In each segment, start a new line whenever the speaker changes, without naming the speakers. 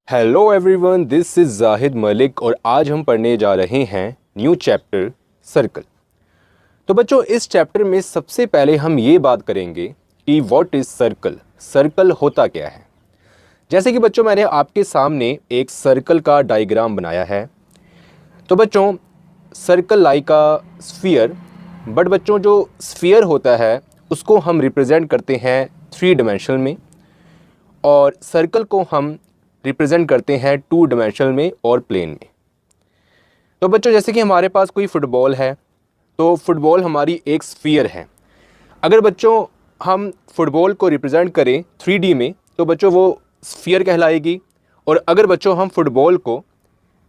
Hello everyone, this is Zahid Malik और आज हम पढ़ने जा रहे हैं न्यू चैप्टर सर्कल। तो बच्चों, इस चैप्टर में सबसे पहले हम ये बात करेंगे कि व्हाट इज़ सर्कल, सर्कल होता क्या है। जैसे कि बच्चों, मैंने आपके सामने एक सर्कल का डायग्राम बनाया है। तो बच्चों, circle like a sphere, but बच्चों जो स्फीयर होता है उसको हम रिप्रेजेंट करते हैं 3 डायमेंशनल में और सर्कल को हम रिप्रेजेंट करते हैं 2 डायमेंशनल में और प्लेन में। तो बच्चों, जैसे कि हमारे पास कोई फुटबॉल है तो फुटबॉल हमारी एक स्फीयर है। अगर बच्चों हम फुटबॉल को रिप्रेजेंट करें 3D में तो बच्चों वो स्फीयर कहलाएगी, और अगर बच्चों हम फुटबॉल को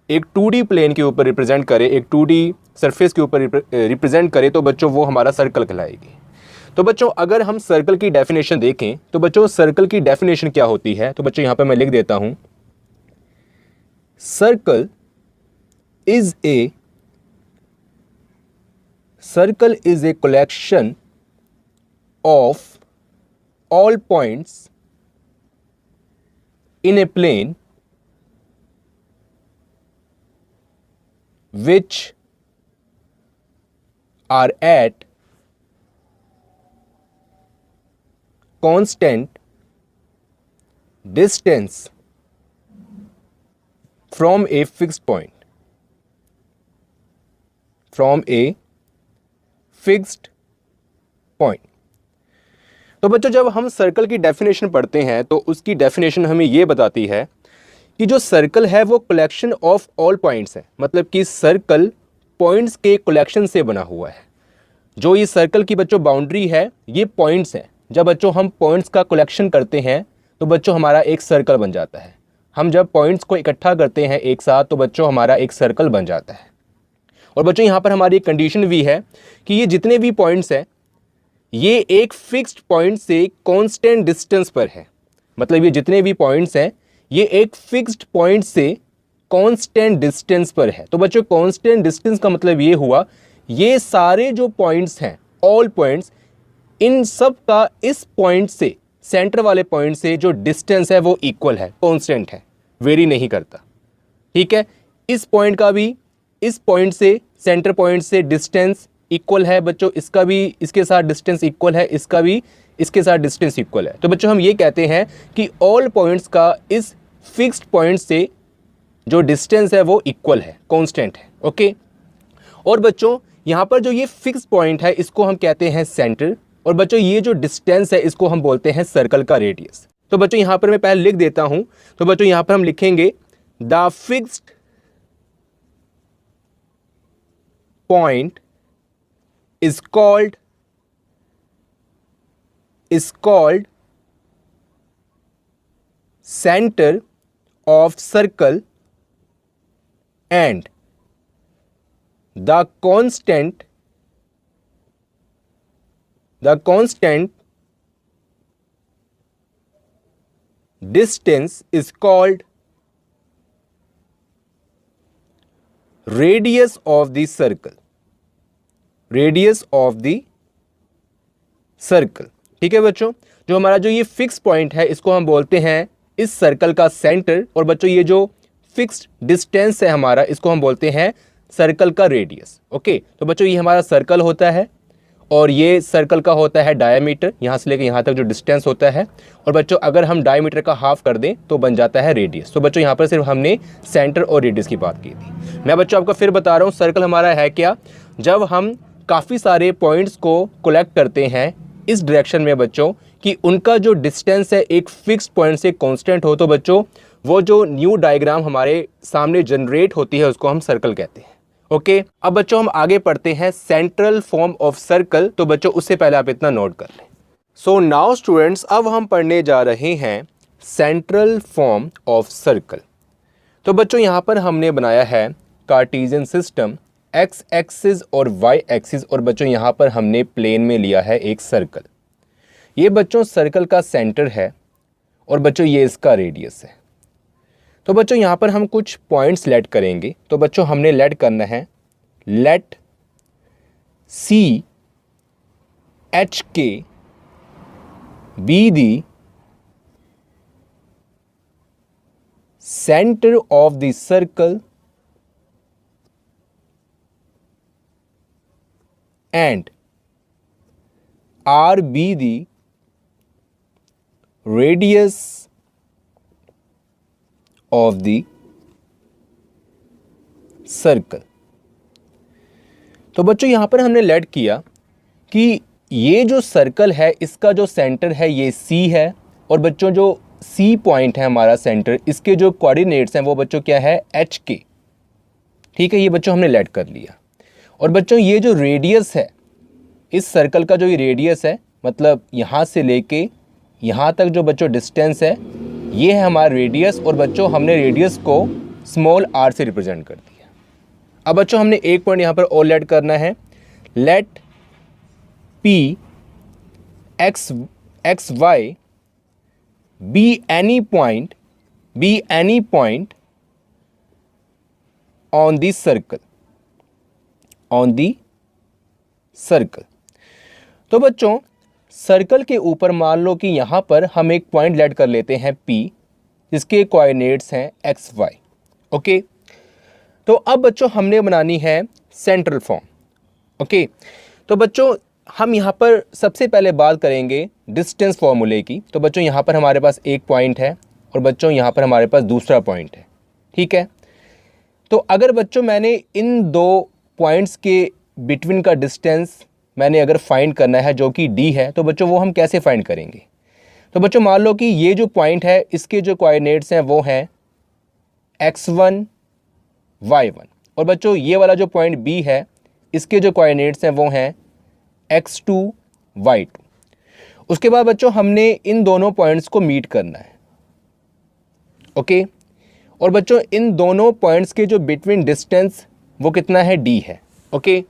एक 2D प्लेन के ऊपर रिप्रेजेंट करें, एक 2D सरफेस के ऊपर रिप्रेजेंट करें तो बच्चों वो हमारा सर्कल कहलाएगी। तो बच्चों, अगर हम सर्कल की डेफिनेशन देखें तो बच्चों सर्कल की डेफिनेशन क्या होती है, तो बच्चों यहाँ पर मैं लिख देता हूँ। Circle is a collection of all points in a plane which are at constant distance from a fixed point. From a fixed point. तो बच्चों, जब हम सर्कल की डेफिनेशन पढ़ते हैं तो उसकी डेफिनेशन हमें ये बताती है कि जो सर्कल है वो कलेक्शन ऑफ ऑल पॉइंट्स है, मतलब कि सर्कल पॉइंट्स के कलेक्शन से बना हुआ है। जो ये सर्कल की बच्चों बाउंड्री है ये पॉइंट्स हैं। जब बच्चों हम पॉइंट्स का कलेक्शन करते हैं तो बच्चों हमारा एक सर्कल बन जाता है। हम जब पॉइंट्स को इकट्ठा करते हैं एक साथ तो बच्चों हमारा एक सर्कल बन जाता है। और बच्चों यहाँ पर हमारी एक कंडीशन भी है कि ये जितने भी पॉइंट्स हैं ये एक फिक्स्ड पॉइंट से कांस्टेंट डिस्टेंस पर है। मतलब ये जितने भी पॉइंट्स हैं ये एक फिक्स्ड पॉइंट से कांस्टेंट डिस्टेंस पर है। तो बच्चों कांस्टेंट डिस्टेंस का मतलब ये हुआ ये सारे जो पॉइंट्स हैं, ऑल पॉइंट्स, इन सब का इस पॉइंट से, सेंटर वाले पॉइंट से जो डिस्टेंस है वो इक्वल है, कांस्टेंट है, वेरी नहीं करता। ठीक है, इस पॉइंट का भी इस पॉइंट से, सेंटर पॉइंट से डिस्टेंस इक्वल है बच्चों, इसका भी इसके साथ डिस्टेंस इक्वल है, इसका भी इसके साथ डिस्टेंस इक्वल है। तो बच्चों हम ये कहते हैं कि ऑल पॉइंट्स का इस फिक्स्ड पॉइंट से जो डिस्टेंस है वो इक्वल है, कांस्टेंट है। ओके, और बच्चों यहाँ पर जो ये फिक्स्ड पॉइंट है इसको हम कहते हैं सेंटर, और बच्चों ये जो डिस्टेंस है इसको हम बोलते हैं सर्कल का रेडियस। तो बच्चों यहाँ पर मैं पहले लिख देता हूँ। तो बच्चों यहाँ पर हम लिखेंगे the fixed point is called center of circle, and the constant distance is called radius of the circle, radius of the circle. ठीक है बच्चों, जो हमारा जो ये फिक्स पॉइंट है इसको हम बोलते हैं इस सर्कल का सेंटर, और बच्चों ये जो फिक्स्ड डिस्टेंस है हमारा इसको हम बोलते हैं सर्कल का रेडियस। ओके, तो बच्चों ये हमारा सर्कल होता है और ये सर्कल का होता है डायमीटर, यहाँ से लेकर यहाँ तक जो डिस्टेंस होता है। और बच्चों अगर हम डायमीटर का हाफ कर दें तो बन जाता है रेडियस। तो बच्चों यहाँ पर सिर्फ हमने सेंटर और रेडियस की बात की थी। मैं बच्चों आपको फिर बता रहा हूँ, सर्कल हमारा है क्या, जब हम काफ़ी सारे पॉइंट्स को कलेक्ट करते हैं इस डायरेक्शन में बच्चों कि उनका जो डिस्टेंस है एक फिक्स पॉइंट से कॉन्स्टेंट हो, तो बच्चों वो जो न्यू डायग्राम हमारे सामने जनरेट होती है उसको हम सर्कल कहते हैं। ओके, अब बच्चों हम आगे पढ़ते हैं सेंट्रल फॉर्म ऑफ सर्कल। तो बच्चों उससे पहले आप इतना नोट कर लें। सो नाउ स्टूडेंट्स, अब हम पढ़ने जा रहे हैं सेंट्रल फॉर्म ऑफ सर्कल। तो बच्चों यहाँ पर हमने बनाया है कार्टेशियन सिस्टम, एक्स एक्सिस और वाई एक्सिस, और बच्चों यहाँ पर हमने प्लेन में लिया है एक सर्कल। ये बच्चों सर्कल का सेंटर है और बच्चों ये इसका रेडियस है। तो बच्चों यहाँ पर हम कुछ पॉइंट्स लेट करेंगे। तो बच्चों हमने लेट करना है लेट सी एच के be the center of the circle and R be the radius of the circle. तो बच्चों यहां पर हमने लेट किया कि ये जो सर्कल है इसका जो सेंटर है ये C है, और बच्चों जो C पॉइंट है हमारा सेंटर, इसके जो कोऑर्डिनेट्स हैं वो बच्चों क्या है HK। ठीक है, ये बच्चों हमने लेट कर लिया। और बच्चों ये जो रेडियस है इस सर्कल का, जो ये रेडियस है मतलब यहाँ से लेके यहाँ तक जो बच्चों डिस्टेंस है ये है हमारा रेडियस, और बच्चों हमने रेडियस को स्मॉल r से रिप्रेजेंट कर दिया। अब बच्चों हमने एक पॉइंट यहाँ पर और लेट करना है, late P x y be any point on the circle। तो बच्चों सर्कल के ऊपर मान लो कि यहाँ पर हम एक पॉइंट लेट कर लेते हैं P, जिसके कोऑर्डिनेट्स हैं x y। ओके, तो अब बच्चों हमने बनानी है सेंट्रल फॉर्म। ओके, तो बच्चों हम यहाँ पर सबसे पहले बात करेंगे डिस्टेंस फॉर्मूले की। तो बच्चों यहाँ पर हमारे पास एक पॉइंट है और बच्चों यहाँ पर हमारे पास दूसरा पॉइंट है। ठीक है, तो अगर बच्चों मैंने इन दो पॉइंट्स के बिटवीन का डिस्टेंस मैंने अगर फाइंड करना है जो कि d है, तो बच्चों वो हम कैसे फाइंड करेंगे। तो बच्चों मान लो कि ये जो पॉइंट है इसके जो कोऑर्डिनेट्स हैं वो हैं x1 y1, और बच्चों ये वाला जो पॉइंट b है इसके जो कोऑर्डिनेट्स हैं वो हैं x2 y2। उसके बाद बच्चों हमने इन दोनों पॉइंट्स को मीट करना है। ओके, और बच्चों इन दोनों पॉइंट्स के जो बिटवीन डिस्टेंस वो कितना है d है। ओके,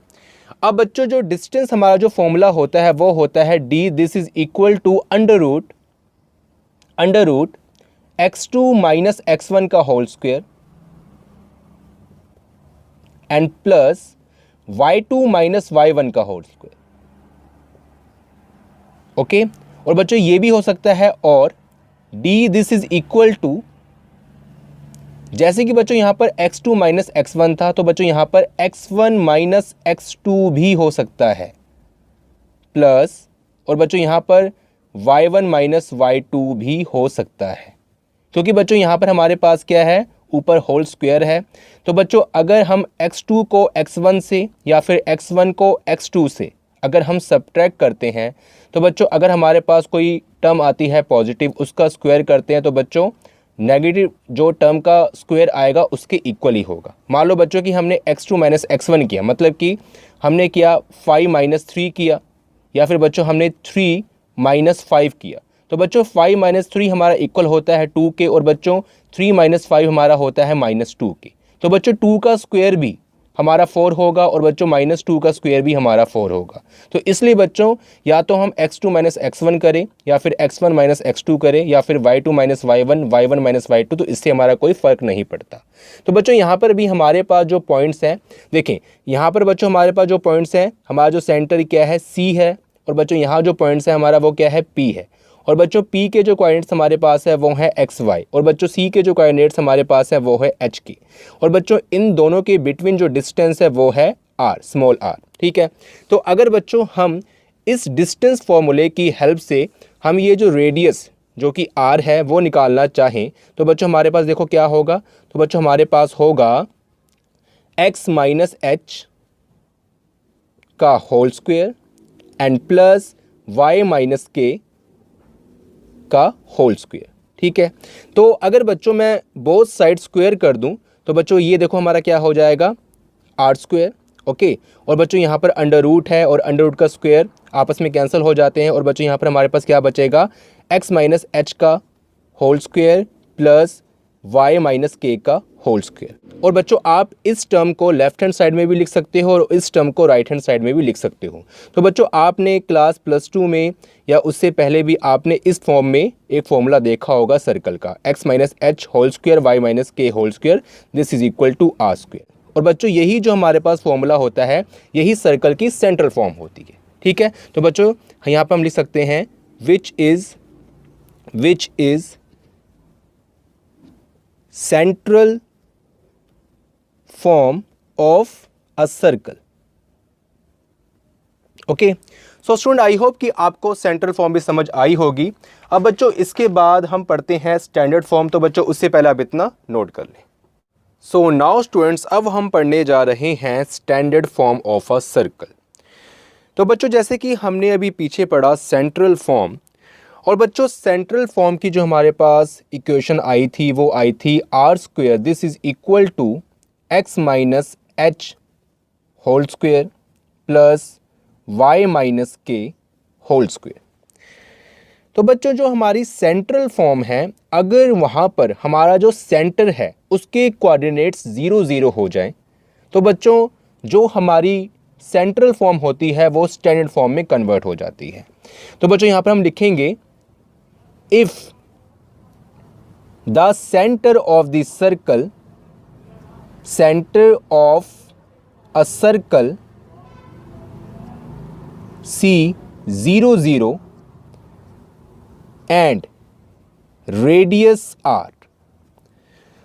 अब बच्चों जो डिस्टेंस हमारा जो फॉर्मूला होता है वो होता है d, this is equal to under root x2 minus x1 का whole square and plus y2 minus y1 का होल स्क्वायर। ओके, और बच्चों ये भी हो सकता है और d, this is equal to, जैसे कि बच्चों यहाँ पर x2 माइनस x1 था तो बच्चों यहाँ पर x1 माइनस x2 भी हो सकता है, प्लस और बच्चों यहाँ पर y1 माइनस y2 भी हो सकता है, क्योंकि बच्चों यहाँ पर हमारे पास क्या है, ऊपर होल स्क्वायर है। तो बच्चों अगर हम x2 को x1 से या फिर x1 को x2 से अगर हम सब्ट्रैक्ट करते हैं, तो बच्चों अगर हमारे पास कोई टर्म आती है पॉजिटिव, उसका स्क्वायर करते हैं तो बच्चों नेगेटिव जो टर्म का स्क्वायर आएगा उसके इक्वल ही होगा। मान लो बच्चों कि हमने x2 माइनस x1 किया, मतलब कि हमने किया 5 माइनस 3 किया, या फिर बच्चों हमने 3 माइनस 5 किया, तो बच्चों 5 माइनस 3 हमारा इक्वल होता है 2 के, और बच्चों 3 माइनस 5 हमारा होता है माइनस 2 के। तो बच्चों 2 का स्क्वायर भी हमारा 4 होगा और बच्चों माइनस 2 का स्क्वायर भी हमारा 4 होगा। तो इसलिए बच्चों या तो हम x2 माइनस x1 करें, या फिर x1 माइनस x2 करें, या फिर y2 minus y1, y1 minus y2, तो इससे हमारा कोई फ़र्क नहीं पड़ता। तो बच्चों यहाँ पर भी हमारे पास जो पॉइंट्स हैं, देखें यहाँ पर बच्चों हमारे पास जो पॉइंट्स हैं, हमारा जो सेंटर क्या है C है, और बच्चों यहाँ जो पॉइंट्स है हमारा वो क्या है P है, और बच्चों P के जो कोऑर्डिनेट्स हमारे पास है वो है एक्स वाई, और बच्चों C के जो कोऑर्डिनेट्स हमारे पास है वो है H के, और बच्चों इन दोनों के बिटवीन जो डिस्टेंस है वो है R, स्मॉल r। ठीक है, तो अगर बच्चों हम इस डिस्टेंस फॉर्मूले की हेल्प से हम ये जो रेडियस जो कि R है वो निकालना चाहें, तो बच्चों हमारे पास देखो क्या होगा, तो बच्चों हमारे पास होगा x माइनस एच का whole square and plus y minus k का होल स्क्वायर। ठीक है, तो अगर बच्चों मैं बोथ साइड स्क्वायर कर दूं तो बच्चों ये देखो हमारा क्या हो जाएगा, आर स्क्वायर। ओके, और बच्चों यहाँ पर अंडर रूट है और अंडर रूट का स्क्वायर आपस में कैंसिल हो जाते हैं, और बच्चों यहाँ पर हमारे पास क्या बचेगा, x माइनस एच का whole square plus y minus k का होल स्क्वायर। और बच्चों आप इस टर्म को लेफ्ट हैंड साइड में भी लिख सकते हो और इस टर्म को राइट हैंड साइड में भी लिख सकते हो। तो बच्चों आपने क्लास +2 में या उससे पहले भी आपने इस फॉर्म में एक फॉर्मूला देखा होगा सर्कल का, x minus H whole square y minus के whole square, this is equal to are square. और बच्चों यही जो हमारे पास फॉर्मूला होता है यही सर्कल की सेंट्रल फॉर्म होती है। ठीक है, तो बच्चों यहाँ पर हम लिख सकते हैं which is central form of a circle. Okay, so student I hope कि आपको सेंट्रल फॉर्म भी समझ आई होगी। अब बच्चों इसके बाद हम पढ़ते हैं स्टैंडर्ड फॉर्म, तो बच्चों उससे पहले आप इतना नोट कर लें। सो नाउ स्टूडेंट्स, अब हम पढ़ने जा रहे हैं standard form of a circle. तो बच्चों जैसे कि हमने अभी पीछे पढ़ा सेंट्रल फॉर्म, और बच्चों सेंट्रल फॉर्म की जो हमारे पास इक्वेशन आई थी वो आई थी r square this is equal to x minus H whole square plus y minus के होल स्क्वेयर। तो बच्चों जो हमारी सेंट्रल फॉर्म है, अगर वहाँ पर हमारा जो सेंटर है उसके कोऑर्डिनेट्स 0 0 हो जाएं, तो बच्चों जो हमारी सेंट्रल फॉर्म होती है वो स्टैंडर्ड फॉर्म में कन्वर्ट हो जाती है। तो बच्चों यहाँ पर हम लिखेंगे if the centre of the circle, centre of a circle C 0 0 and radius R।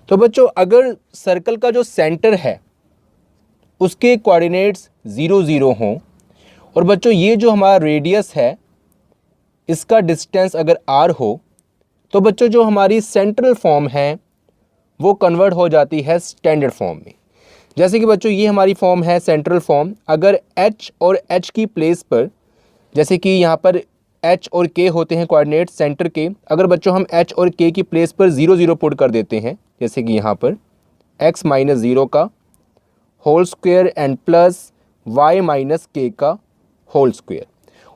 तो बच्चों अगर सर्कल का जो सेंटर है उसके कोऑर्डिनेट्स 0 0 हों, और बच्चों ये जो हमारा रेडियस है इसका डिस्टेंस अगर R हो, तो बच्चों जो हमारी सेंट्रल फॉर्म है वो कन्वर्ट हो जाती है स्टैंडर्ड फॉर्म में। जैसे कि बच्चों ये हमारी फॉर्म है सेंट्रल फॉर्म, अगर h और h की प्लेस पर, जैसे कि यहाँ पर h और k होते हैं कोऑर्डिनेट सेंटर के, अगर बच्चों हम h और k की प्लेस पर 0 0 पुट कर देते हैं, जैसे कि यहाँ पर x माइनस 0 का whole square and plus y minus k का होल स्क्वायर।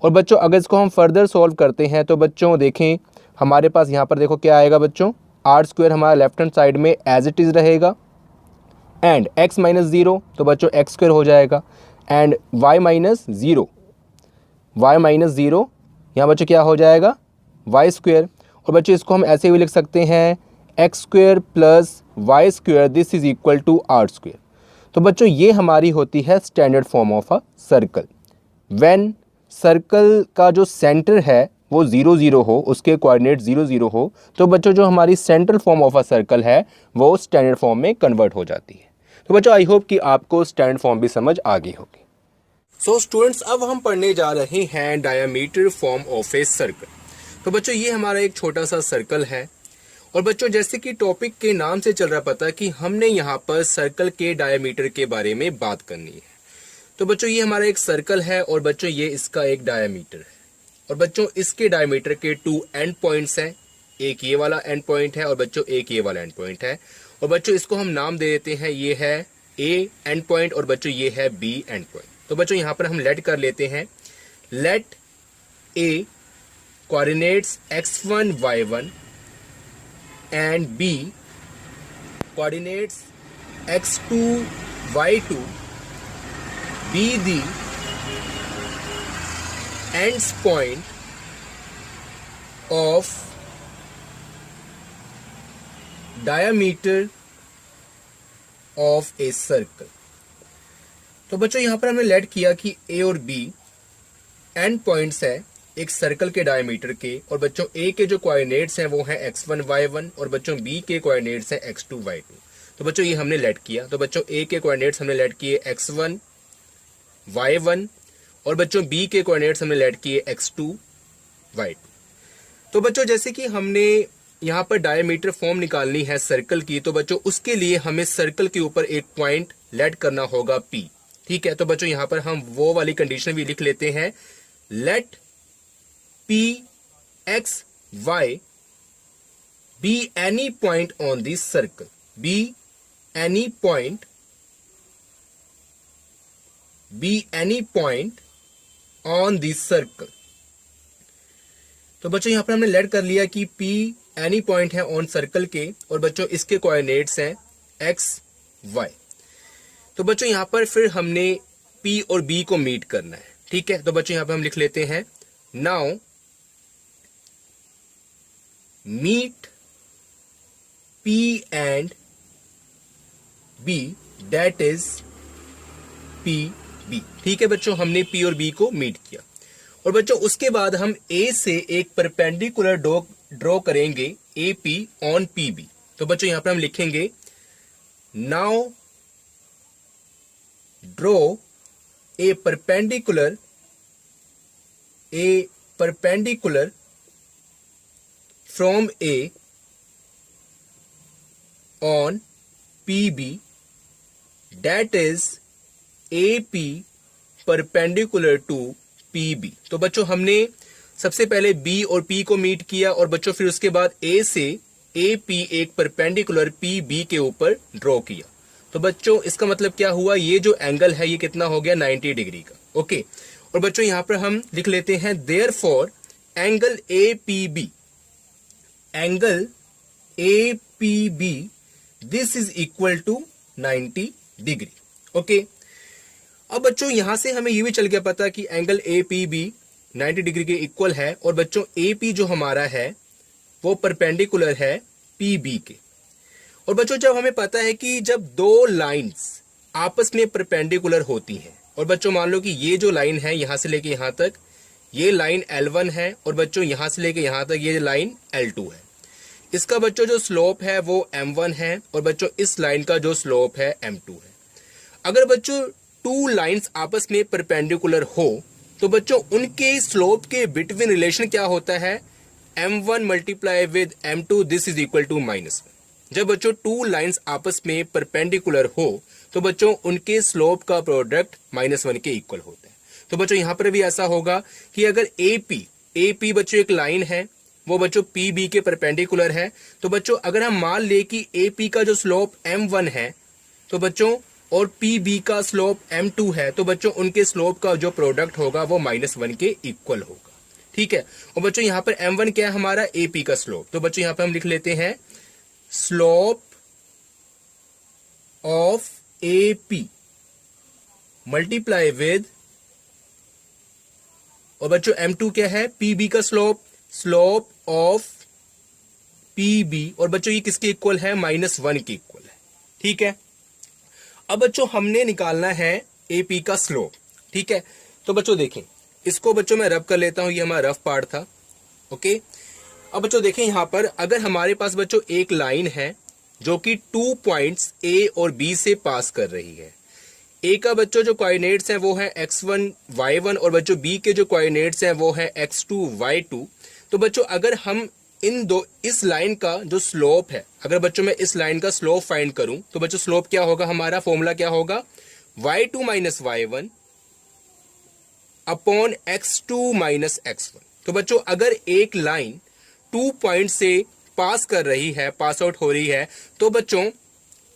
और बच्चों अगर इसको हम फर्दर सॉल्व करते हैं तो बच्चों देखें हमारे पास यहाँ पर देखो क्या आएगा बच्चों, आर स्क्वायर हमारा लेफ्ट हैंड साइड में एज इट इज़ रहेगा एंड x माइनस 0 तो बच्चों एक्स स्क्वायर हो जाएगा and y minus 0, y minus 0 यहाँ बच्चों क्या हो जाएगा y स्क्वायर। और बच्चों इसको हम ऐसे भी लिख सकते हैं x square plus y square this is equal to are square. तो बच्चों ये हमारी होती है standard form of a circle. When circle का जो सेंटर है वो 0 0 हो, उसके कोऑर्डिनेट 0 0 हो, तो बच्चों जो हमारी central form of a circle है वो स्टैंडर्ड फॉर्म में कन्वर्ट हो जाती है। तो बच्चों आई होप कि आपको स्टैंडर्ड फॉर्म भी समझ आ गई होगी। सो स्टूडेंट्स अब हम पढ़ने जा रहे हैं diameter form of a circle. तो बच्चों ये हमारा एक छोटा सा सर्कल है, और बच्चों जैसे कि टॉपिक के नाम से चल रहा पता कि हमने यहाँ पर सर्कल के डायमीटर के बारे में बात करनी है। तो बच्चों ये हमारा एक सर्कल है और बच्चों ये इसका एक डायमीटर है, और बच्चों इसके डायमीटर के 2 एंड पॉइंट्स हैं, एक ये वाला एंड पॉइंट है और बच्चों एक ये वाला एंड पॉइंट है। और बच्चों इसको हम नाम दे देते हैं, ये है ए एंड पॉइंट और बच्चों ये है बी एंड पॉइंट। तो बच्चों यहाँ पर हम लेट कर लेते हैं, let a coordinates x1 y1 and b coordinates x2 y2 be the ends point of diameter of a circle। तो बच्चों यहां पर हमने लेट किया कि a और b एंड पॉइंट्स है एक सर्कल के डायमीटर के, और बच्चों a के जो कोऑर्डिनेट्स हैं वो हैं x1 y1 और बच्चों b के कोऑर्डिनेट्स हैं x2 y2। तो बच्चों ये हमने लेट किया। तो बच्चों a के कोऑर्डिनेट्स हमने लेट किए x1 y1 और बच्चों b के कोऑर्डिनेट्स हमने लेट किए x2 y2। तो बच्चों जैसे कि हमने यहाँ पर डायमीटर फॉर्म निकालनी है सर्कल की, तो बच्चों उसके लिए हमें सर्कल के ऊपर एक पॉइंट लेट करना होगा p। ठीक है, तो बच्चों यहाँ पर हम वो वाली कंडीशन भी लिख लेते हैं, late p x y be any point on this circle, be any point on this circle। तो बच्चों यहां पर हमने लेट कर लिया कि p एनी पॉइंट है ऑन सर्कल के, और बच्चों इसके कोऑर्डिनेट्स हैं x y। तो बच्चों यहां पर फिर हमने p और b को मीट करना है। ठीक है, तो बच्चों यहां पर हम लिख लेते हैं, now meet p and b that is p b। ठीक है बच्चों, हमने p और b को मीट किया, और बच्चों उसके बाद हम a से एक परपेंडिकुलर ड्रॉ करेंगे AP ऑन PB। तो बच्चों यहां पर हम लिखेंगे now draw a perpendicular from a on PB that is AP perpendicular to PB। तो बच्चों हमने सबसे पहले B और P को मीट किया और बच्चों फिर उसके बाद A से AP एक परपेंडिकुलर PB के ऊपर ड्रॉ किया। तो बच्चों इसका मतलब क्या हुआ, ये जो एंगल है ये कितना हो गया 90 डिग्री का। ओके, और बच्चों यहां पर हम लिख लेते हैं therefore angle APB this is equal to 90 degree. Okay, अब बच्चों यहां से हमें ये भी चल गया पता कि एंगल APB 90 डिग्री के इक्वल है और बच्चों AP जो हमारा है वो परपेंडिकुलर है PB के। और बच्चों जब हमें पता है कि जब दो लाइंस आपस में परपेंडिकुलर होती हैं और बच्चों मान लो कि ये जो लाइन है यहां से लेके यहां तक ये लाइन L1 है और बच्चों यहां से लेके यहां तक ये लाइन L2 है, इसका बच्चों जो स्लोप है वो M1 है और बच्चों इस लाइन का जो स्लोप है M2 है। अगर बच्चों टू लाइंस आपस में परपेंडिकुलर हो तो बच्चों उनके स्लोप के बिटवीन रिलेशन क्या होता है, M1 multiply with M2 this is equal to -1। जब बच्चों टू लाइंस आपस में परपेंडिकुलर हो तो बच्चों उनके स्लोप का प्रोडक्ट -1 के इक्वल होता है। तो बच्चों यहां पर भी ऐसा होगा कि अगर AP बच्चों एक लाइन है वो बच्चों PB के परपेंडिकुलर है, तो बच्चों अगर हम मान ले कि AP का जो स्लोप M1 है तो बच्चों और PB का स्लोप M2 है, तो बच्चों उनके स्लोप का जो प्रोडक्ट होगा वो -1 के इक्वल होगा। ठीक है, और बच्चों यहां पर M1 क्या है हमारा AP का स्लोप, तो बच्चों यहां पर हम लिख लेते हैं slope of AP multiply with, और बच्चों M2 क्या है PB का स्लोप ऑफ PB, और बच्चों ये किसके इक्वल है -1 के इक्वल है। ठीक है, अब बच्चों हमने निकालना है AP का स्लोप। ठीक है, तो बच्चों देखें इसको बच्चों मैं रब कर लेता हूं, ये हमारा रफ पार्ट था। ओके, अब बच्चों देखें यहां पर अगर हमारे पास बच्चों एक लाइन है जो कि 2 पॉइंट्स A और B से पास कर रही है। A का बच्चों जो कोऑर्डिनेट्स हैं वो है x1 y1 और बच्चों B के जो कोऑर्डिनेट्स हैं वो है x2 y2। तो बच्चों अगर हम इस लाइन का जो स्लोप है, अगर बच्चों मैं इस लाइन का स्लोप फाइंड करूं तो बच्चों स्लोप क्या होगा, हमारा फॉर्मूला क्या होगा y2 minus y1 upon x2 minus x1। तो बच्चों अगर एक लाइन 2 पॉइंट से पास कर रही है, पास आउट हो रही है, तो बच्चों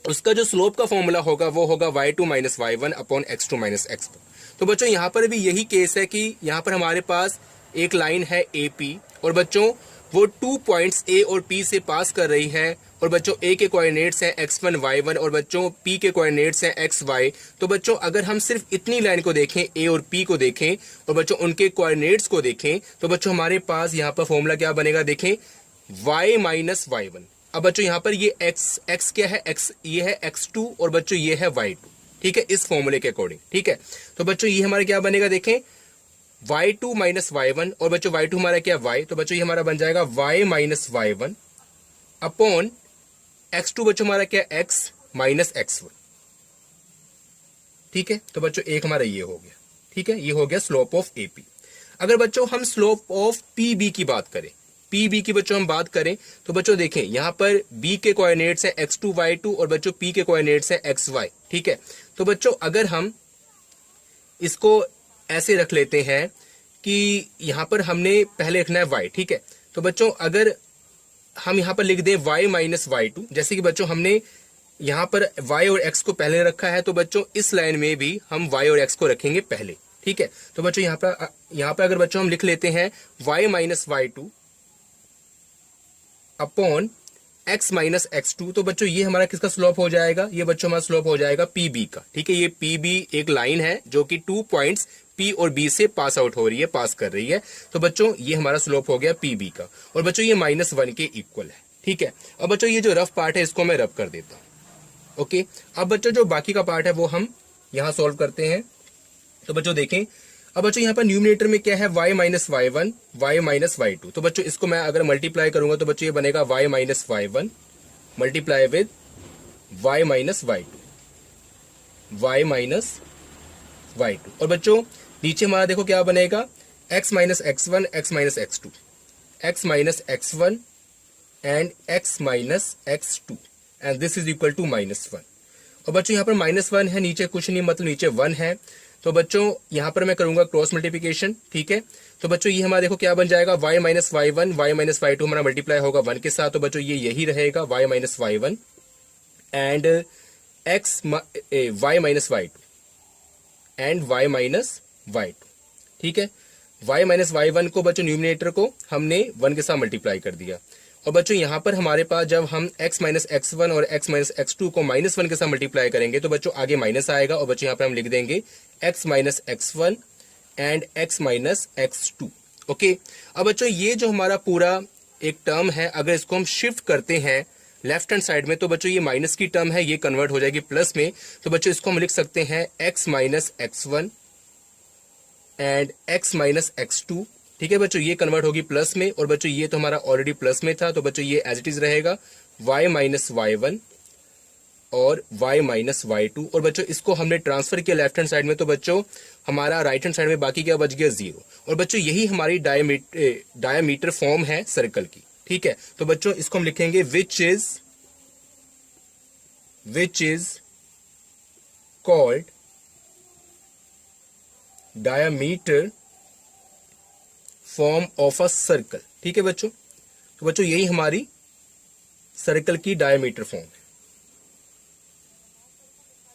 उसका जो स्लोप का फॉर्मूला होगा वो होगा y2 minus y1 upon x2 minus x1। तो बच्चों यहां पर भी यही केस है कि यहां पर हमारे पास एक लाइन है AP और बच्चों वो 2 पॉइंट्स A और P से पास कर रही है और बच्चों A के कोऑर्डिनेट्स हैं x1 y1 और बच्चों P के कोऑर्डिनेट्स हैं xy। तो बच्चों अगर हम सिर्फ इतनी लाइन को देखें, A और P को देखें और बच्चों उनके कोऑर्डिनेट्स को देखें, तो बच्चों हमारे पास यहाँ पर फॉर्मूला क्या बनेगा, देखें y माइनस y1। अब बच्चों यहाँ पर ये x क्या है, ये है x2 और बच्चों ये है y2। ठीक है, इस फॉर्मूले के अकॉर्डिंग। ठीक है, तो बच्चों ये हमारा क्या बनेगा, देखें y2 माइनस y1 और बच्चों y2 हमारा क्या y, तो बच्चों ये हमारा बन जाएगा y minus y1 upon x2 बच्चों हमारा क्या x माइनस x1। ठीक है, तो बच्चों एक हमारा ये हो गया। ठीक है, ये हो गया स्लोप ऑफ AP। अगर बच्चों हम स्लोप ऑफ PB की बात करें, PB की बच्चों हम बात करें तो बच्चों देखें यहां पर B के कोऑर्डिनेट्स है x2 y2 और बच्चों P के कोऑर्डिनेट्स है xy। ठीक है, तो बच्चों अगर हम इसको ऐसे रख लेते हैं कि यहां पर हमने पहले रखना है y। ठीक है, तो बच्चों अगर हम यहां पर लिख दें y माइनस y2, जैसे कि बच्चों हमने यहां पर y और x को पहले रखा है, तो बच्चों इस लाइन में भी हम y और x को रखेंगे पहले। ठीक है, तो बच्चों यहां पर अगर बच्चों हम लिख लेते हैं y minus y2 upon x minus x2, तो बच्चों ये हमारा किसका स्लोप हो जाएगा, ये बच्चों हमारा स्लोप हो जाएगा PB का। ठीक है, ये PB एक लाइन है जो कि 2 पॉइंट्स P और B से पास आउट हो रही है, पास कर रही है। तो बच्चों ये हमारा स्लोप हो गया PB का और बच्चों ये -1 के इक्वल है। ठीक है, अब बच्चों ये जो रफ पार्ट है इसको मैं रब कर देता हूं। ओके, अब बच्चों जो बाकी का पार्ट है वो हम यहां सॉल्व करते हैं। तो बच्चों देखें, अब बच्चों यहाँ पर न्यूमिनेटर में क्या है y minus y1 y minus y2। तो बच्चों इसको मैं अगर मल्टीप्लाई करूंगा तो बच्चों ये बनेगा y minus y1 multiply with y minus y two, y minus y two. और बच्चों नीचे हमारा देखो क्या बनेगा, x minus x one, x minus x two, x minus x one and x minus x two, and this is equal to minus one. और बच्चों यहाँ पर माइनस वन है, नीचे कुछ नहीं, मतलब नीचे वन है। तो बच्चों यहाँ पर मैं करूंगा क्रॉस मल्टीप्लिकेशन, ठीक है। तो बच्चों ये हमारा देखो क्या बन जाएगा, y minus y one, y minus y two हमारा मल्टीप्लाई होगा वन के साथ। तो बच्चों ये यही रहेगा y minus y one and x y minus y two and y minus y two, ठीक है। y माइनस वाई वन को बच्चों न्यूमिनेटर को हमने वन के साथ मल्टीप्लाई कर दिया। और बच्चों यहाँ पर हमारे पास जब हम x माइनस एक्स वन और x माइनस एक्स टू को माइनस वन के साथ मल्टीप्लाई करेंगे तो बच्चों आगे माइनस आएगा। और बच्चों यहाँ पर हम लिख देंगे x minus x one and x minus x two, okay. अब बच्चों ये जो हमारा पूरा एक टर्म है, अगर इसको हम शिफ्ट करते हैं लेफ्ट हैंड साइड में तो बच्चों ये माइनस की टर्म है, ये कन्वर्ट हो जाएगी प्लस में। तो बच्चों इसको हम लिख सकते हैं x minus x one and x minus x two, ठीक है बच्चों, ये कन्वर्ट होगी प्लस में। और बच्चों ये तो हमारा ऑलरेडी प्लस में था, तो बच्चों ये एज इट इज रहेगा y माइनस वाई वन और y माइनस वाई टू। और बच्चों इसको हमने ट्रांसफर किया लेफ्ट हैंड साइड में, तो बच्चों हमारा राइट हैंड साइड में बाकी क्या बच गया, जीरो। और बच्चों यही हमारी डायमीटर फॉर्म है सर्कल की, ठीक है। तो बच्चों इसको हम लिखेंगे which is called diameter form of a circle, ठीक है बच्चों। तो बच्चों यही हमारी सर्कल की डायमीटर फॉर्म है।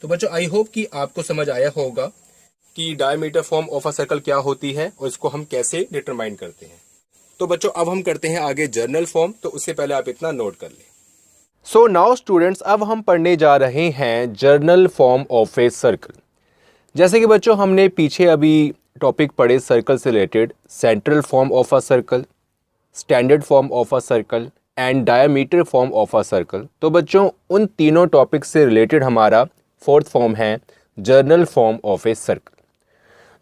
तो बच्चों आई होप कि आपको समझ आया होगा कि diameter form of a circle क्या होती है और इसको हम कैसे डिटरमाइन करते हैं। तो बच्चों अब हम करते हैं आगे जर्नल फॉर्म, तो उससे पहले आप इतना नोट कर लें। सो नाउ स्टूडेंट्स, अब हम पढ़ने जा रहे हैं journal form of a circle. जैसे कि बच्चों हमने पीछे अभी टॉपिक पढ़े सर्कल से related, central form of a circle, standard form of a circle and diameter form of a circle. तो बच्चों उन तीनों टॉपिक से रिलेटेड हमारा फोर्थ फॉर्म है general form of a circle.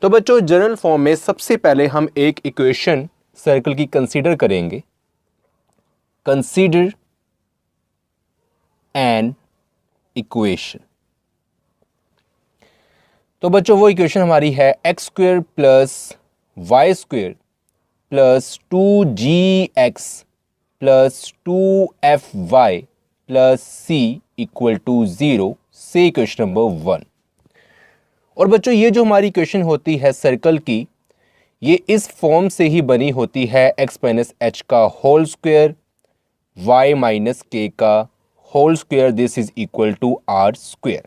तो बच्चों जर्नल फॉर्म में सबसे पहले हम एक इक्वेशन सर्कल की कंसीडर करेंगे। Consider an equation. तो बच्चों वो इक्वेशन हमारी है x square plus y square plus 2gx plus 2fy plus c equal to 0 से इक्वेशन नंबर 1। और बच्चों ये जो हमारी इक्वेशन होती है सर्कल की, ये इस फॉर्म से ही बनी होती है x माइनस एच का whole square y minus k का whole square, this is equal to are square.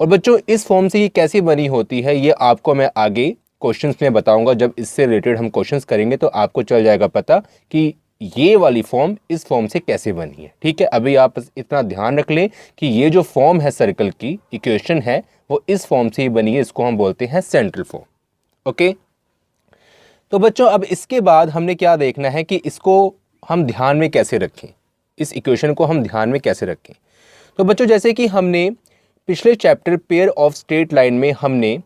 और बच्चों इस फॉर्म से ये कैसे बनी होती है ये आपको मैं आगे क्वेश्चंस में बताऊंगा। जब इससे रिलेटेड हम क्वेश्चंस करेंगे तो आपको चल जाएगा पता कि ये वाली फॉर्म इस फॉर्म से कैसे बनी है, ठीक है। अभी आप इतना ध्यान रख लें कि ये जो फॉर्म है सर्कल की इक्वेशन है वो इस फॉर्म से ही बनी है, इसको हम बोलते हैं सेंट्रल फॉर्म, ओके। तो बच्चों अब इसके बाद हमने क्या देखना है कि इसको हम ध्यान में कैसे रखें, इस इक्वेशन को हम ध्यान में कैसे रखें। तो बच्चों जैसे कि हमने पिछले chapter pair of straight line में हमने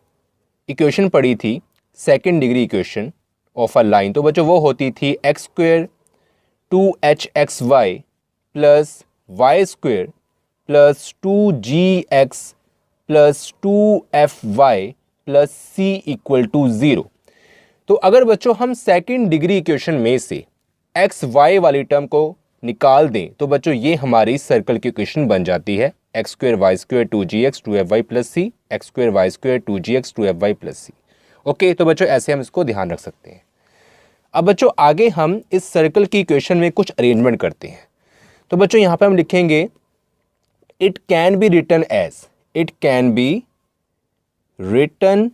इक्वेशन पढ़ी थी, second degree equation of a line. तो बच्चों वो होती थी x square 2hxy plus y square plus 2gx plus 2fy plus c equal to 0। तो अगर बच्चों हम सेकंड डिग्री इक्वेशन में से एक्स वाई वाली टर्म को निकाल दें तो बच्चों ये हमारी सर्कल की इक्वेशन बन जाती है x square Y square 2gx 2fy plus C, X square Y square 2gx 2fy plus C, okay. तो बच्चों ऐसे हम इसको ध्यान रख सकते हैं। अब बच्चों आगे हम इस सर्कल की इक्वेशन में कुछ अरेंजमेंट करते हैं। तो बच्चों यहाँ पे हम लिखेंगे it can be written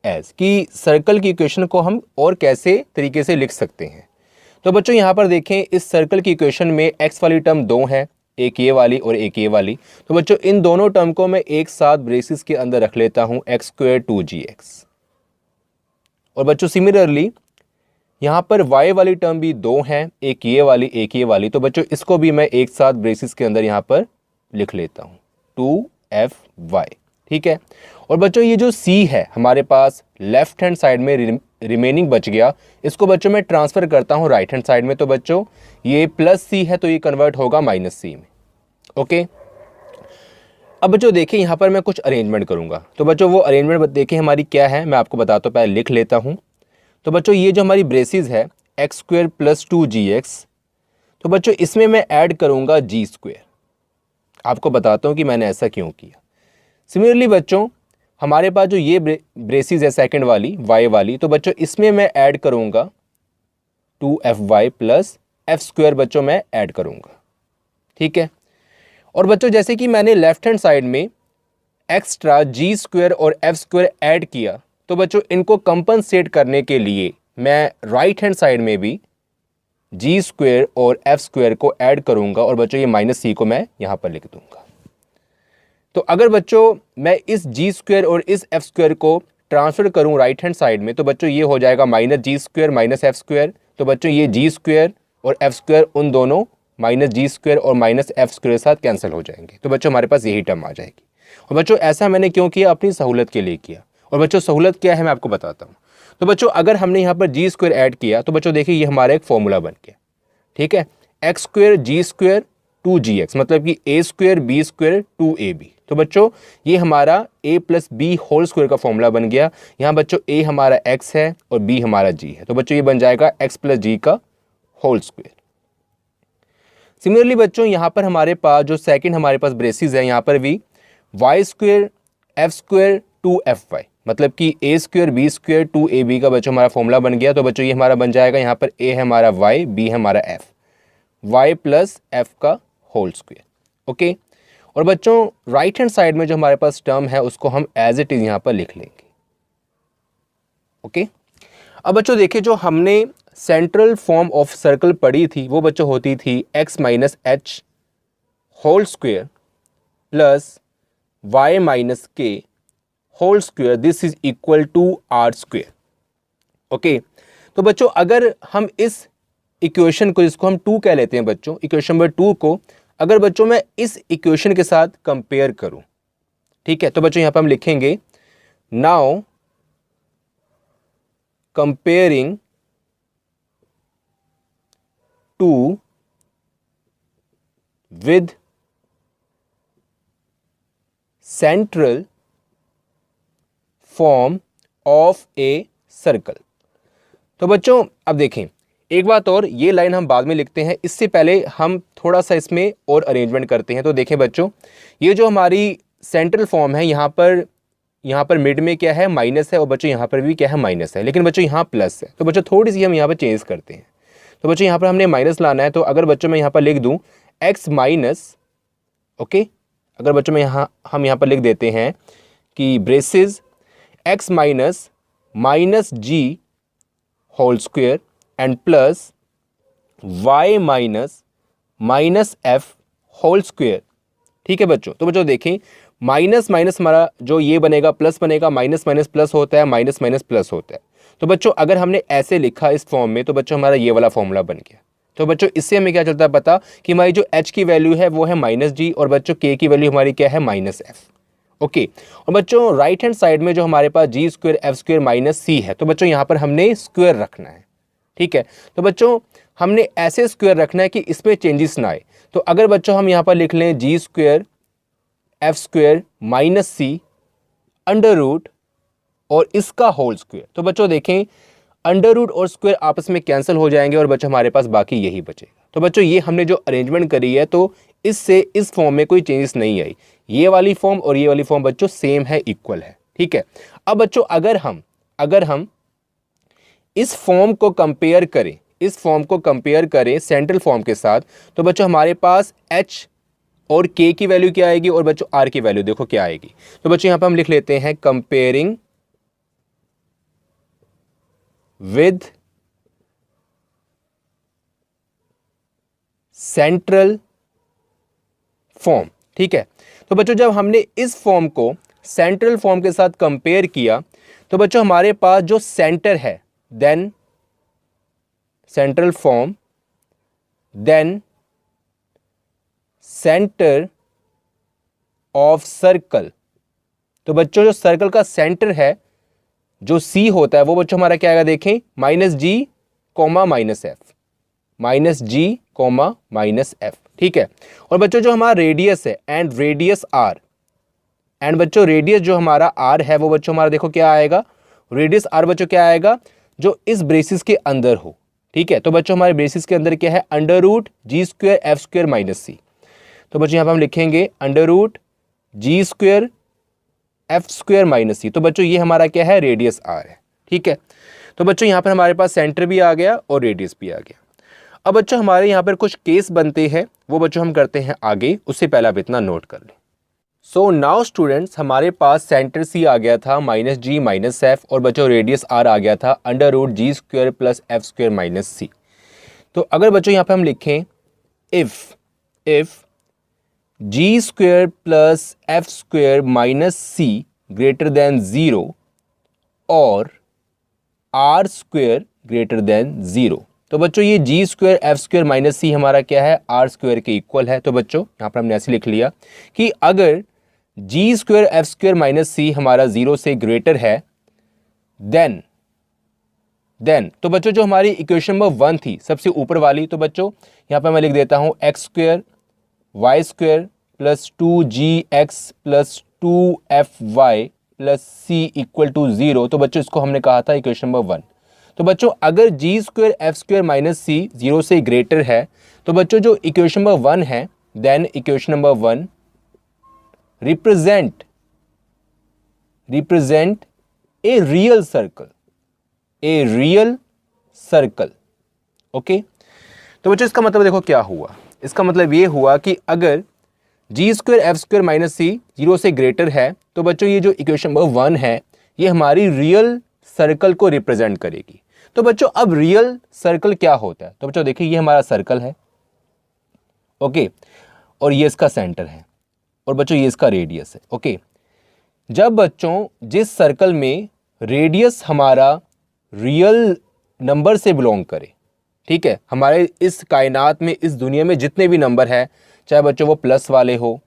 as कि सर्कल की इक्वेशन को हम और कैसे तरीके से लिख सकते हैं। तो बच्चों यहाँ पर देखें इस सर्कल की इक्वेशन में एक्स वाली टर्म दो है, एक ये वाली और एक ये वाली। तो बच्चों इन दोनों टर्म को मैं एक साथ ब्रेसिस के अंदर रख लेता हूं एक्स स्क्वेयर 2gx। और बच्चों सिमिलरली यहाँ पर y वाली टर्म भी दो हैं, एक ये वाली एक ये वाली। तो बच्चों इसको भी मैं एक साथ ब्रेसिस के अंदर यहाँ पर लिख लेता हूँ 2fy, ठीक है। और बच्चों ये जो c है हमारे पास लेफ्ट हैंड साइड में रिमेनिंग बच गया, इसको बच्चों मैं ट्रांसफर करता हूँ राइट हैंड साइड में। तो बच्चों ये प्लस c है तो ये कन्वर्ट होगा माइनस c में, ओके। अब बच्चों देखिए यहाँ पर मैं कुछ अरेंजमेंट करूँगा, तो बच्चों वो अरेंजमेंट देखिए हमारी क्या है, मैं आपको बताता हूँ, पहले लिख लेता हूँ। तो बच्चों ये जो हमारी ब्रेसिस है एक्स स्क्वेयर प्लस 2gx, तो बच्चों इसमें मैं ऐड करूँगा जी स्क्वेयर। आपको बताता हूँ कि मैंने ऐसा क्यों किया। सिमिलरली बच्चों हमारे पास जो ये ब्रेसिस है सेकंड वाली y वाली, तो बच्चों इसमें मैं ऐड करूँगा 2fy प्लस एफ स्क्वेयर बच्चों मैं ऐड करूँगा, ठीक है। और बच्चों जैसे कि मैंने लेफ्ट हैंड साइड में एक्स्ट्रा जी स्क्वेयर और एफ स्क्वेयर ऐड किया, तो बच्चों इनको कंपनसेट करने के लिए मैं राइट हैंड साइड में भी जी स्क्वेयर और एफ स्क्वेयर को ऐड करूंगा, और बच्चों ये माइनस सी को मैं यहाँ पर लिख दूंगा। तो अगर बच्चों मैं इस जी स्क्वेयर और इस एफ स्क्वेयर को ट्रांसफर करूं राइट हैंड साइड में, तो बच्चों ये हो जाएगा माइनस जी स्क्वेयर माइनस एफ स्क्वेयर। तो बच्चों ये जी स्क्वेयर और एफ स्क्वेयर उन दोनों माइनस जी स्क्वेयर और माइनस एफ स्क्वेयर के साथ कैंसिल हो जाएंगे, तो बच्चों हमारे पास यही टर्म आ जाएगी। और बच्चों ऐसा मैंने क्यों किया, अपनी सहूलत के लिए किया। और बच्चों सहूलत क्या है मैं आपको बताता हूँ। तो बच्चों अगर हमने यहाँ पर जी स्क्वेयर ऐड किया, तो बच्चों देखिए ये हमारा एक फॉर्मूला बन गया, ठीक है। एक्स स्क्वेयर जी स्क्वेयर 2gx, मतलब कि ए स्क्वेयर बी स्क्वेयर 2ab। तो बच्चों ये हमारा a plus b whole square का फॉर्मूला बन गया। यहाँ बच्चों a हमारा x है और b हमारा g है, तो बच्चों ये बन जाएगा x प्लस जी का होल स्क्वायर। सिमिलरली बच्चों यहाँ पर हमारे पास जो सेकंड हमारे पास ब्रेसिस है, यहाँ पर भी y square F square 2fy, मतलब कि a square B square 2ab का बच्चों हमारा फॉर्मूला बन गया। तो बच्चों ये हमारा बन जाएगा, यहाँ पर a है हमारा y, b है हमारा f, y प्लस f का होल स्क्वायर, ओके। और बच्चों राइट हैंड साइड में जो हमारे पास टर्म है उसको हम एज इट इज यहाँ पर लिख लेंगे, ओके। अब बच्चों देखिए जो हमने सेंट्रल फॉर्म ऑफ सर्कल पढ़ी थी वो बच्चों होती थी x minus H whole square plus y minus के whole square, this is equal to are square, okay. तो बच्चों अगर हम इस इक्वेशन को, जिसको हम 2 कह लेते हैं बच्चों, इक्वेशन नंबर 2 को अगर बच्चों मैं इस इक्वेशन के साथ कंपेयर करूं, ठीक है, तो बच्चों यहां पर हम लिखेंगे now comparing 2 with central form of a circle. तो बच्चों अब देखें एक बात और, ये लाइन हम बाद में लिखते हैं, इससे पहले हम थोड़ा सा इसमें और अरेंजमेंट करते हैं। तो देखें बच्चों ये जो हमारी सेंट्रल फॉर्म है, यहाँ पर मिड में क्या है माइनस है, और बच्चों यहाँ पर भी क्या है माइनस है, लेकिन बच्चों यहाँ प्लस है। तो बच्चों थोड़ी सी हम यहाँ पर चेंज करते हैं। तो बच्चों यहाँ पर हमने माइनस लाना है, तो अगर बच्चों मैं यहाँ पर लिख दूँ एक्स माइनस, ओके, अगर बच्चों में हम यहाँ पर लिख देते हैं कि braces x minus minus g whole square and plus y minus minus f whole square, ठीक है बच्चों। तो बच्चों देखें माइनस माइनस हमारा जो ये बनेगा प्लस बनेगा, माइनस माइनस प्लस होता है, माइनस माइनस प्लस होता है। तो बच्चों अगर हमने ऐसे लिखा इस फॉर्म में, तो बच्चों हमारा ये वाला फॉर्मूला बन गया। तो बच्चों इससे हमें क्या चलता है पता कि हमारी जो h की वैल्यू है वो है माइनस जी, और बच्चों k की वैल्यू हमारी क्या है माइनस एफ, ओके। और बच्चों राइट हैंड साइड में जो हमारे पास जी स्क्वायर एफ स्क्वायर माइनस सी है, तो बच्चों यहाँ पर हमने स्क्वायर रखना है, ठीक है। तो बच्चों हमने ऐसे स्क्वायर रखना है कि इसमें चेंजेस ना आए। तो अगर बच्चों हम यहाँ पर लिख लें जी स्क्वायर एफ स्क्वायर माइनस सी अंडर रूट और इसका होल स्क्वायर, तो बच्चों देखें अंडर रूट और स्क्वायर आपस में कैंसिल हो जाएंगे और बच्चों हमारे पास बाकी यही बचेगा। तो बच्चों ये हमने जो अरेंजमेंट करी है, तो इससे इस फॉर्म में कोई चेंजेस नहीं आई। ये वाली फॉर्म और ये वाली फॉर्म बच्चों सेम है, इक्वल है, ठीक है। अब बच्चों अगर हम इस फॉर्म को कंपेयर करें सेंट्रल फॉर्म के साथ, तो बच्चों हमारे पास h और k की वैल्यू क्या आएगी और बच्चों r की वैल्यू देखो क्या आएगी। तो बच्चों यहां पर हम लिख लेते हैं कंपेयरिंग विद सेंट्रल फॉर्म, ठीक है। तो बच्चों जब हमने इस फॉर्म को सेंट्रल फॉर्म के साथ कंपेयर किया, तो बच्चों हमारे पास जो सेंटर है, then central form, then centre of circle. तो बच्चों जो सर्कल का सेंटर है जो C होता है वो बच्चों हमारा क्या आएगा देखें माइनस जी कोमा माइनस एफ, माइनस जी कोमा माइनस एफ, ठीक है। और बच्चों जो हमारा रेडियस है एंड रेडियस आर, एंड बच्चों रेडियस जो हमारा आर है वो बच्चों हमारा देखो क्या आएगा, रेडियस आर बच्चों क्या आएगा, जो इस ब्रेसिस के अंदर हो। ठीक है, तो बच्चों हमारे ब्रेसिस के अंदर क्या है, under root G square f square minus C. तो बच्चों यहाँ पर हम लिखेंगे under root G square f square minus C. तो बच्चों ये हमारा क्या है, रेडियस आर है। ठीक है, तो बच्चों यहाँ पर हमारे पास सेंटर भी आ गया और रेडियस भी आ गया। अब बच्चों हमारे यहाँ पर कुछ केस बनते हैं, वो बच्चों हम करते हैं आगे, उससे पहले आप इतना नोट कर लें। सो नाउ स्टूडेंट्स, हमारे पास सेंटर सी आ गया था माइनस जी माइनस एफ, और बच्चों रेडियस आर आ गया था under root G square plus F square minus C. तो अगर बच्चों यहाँ पे हम लिखें if ji square plus F square minus C greater than 0 और आर स्क्वायर ग्रेटर देन 0, तो बच्चों ये जी square f square minus c हमारा क्या है, आर स्क्वायर के इक्वल है। तो बच्चों यहाँ पर हमने ऐसे लिख लिया कि अगर g square f square minus c हमारा 0 से ग्रेटर है, देन तो बच्चों जो हमारी इक्वेशन नंबर 1 थी सबसे ऊपर वाली, तो बच्चों यहाँ पर मैं लिख देता हूँ x square y square plus 2gx plus 2fy plus c equal to 0। तो बच्चों इसको हमने कहा था इक्वेशन नंबर 1। तो बच्चों अगर g square f square minus सी 0 से ग्रेटर है, तो बच्चों जो इक्वेशन नंबर 1 है, then equation number 1 represent a real circle, okay. तो बच्चों इसका मतलब देखो क्या हुआ, इसका मतलब ये हुआ कि अगर g square f square minus सी 0 से ग्रेटर है, तो बच्चों ये जो इक्वेशन नंबर 1 है ये हमारी रियल सर्कल को रिप्रेजेंट करेगी। तो बच्चों अब रियल सर्कल क्या होता है, तो बच्चों देखिए ये हमारा सर्कल है, ओके, और ये इसका सेंटर है, और बच्चों ये इसका रेडियस है, ओके। जब बच्चों जिस सर्कल में रेडियस हमारा रियल नंबर से बिलोंग करे, ठीक है, हमारे इस कायनात में, इस दुनिया में जितने भी नंबर है, चाहे बच्चों वो प्लस वाले हो,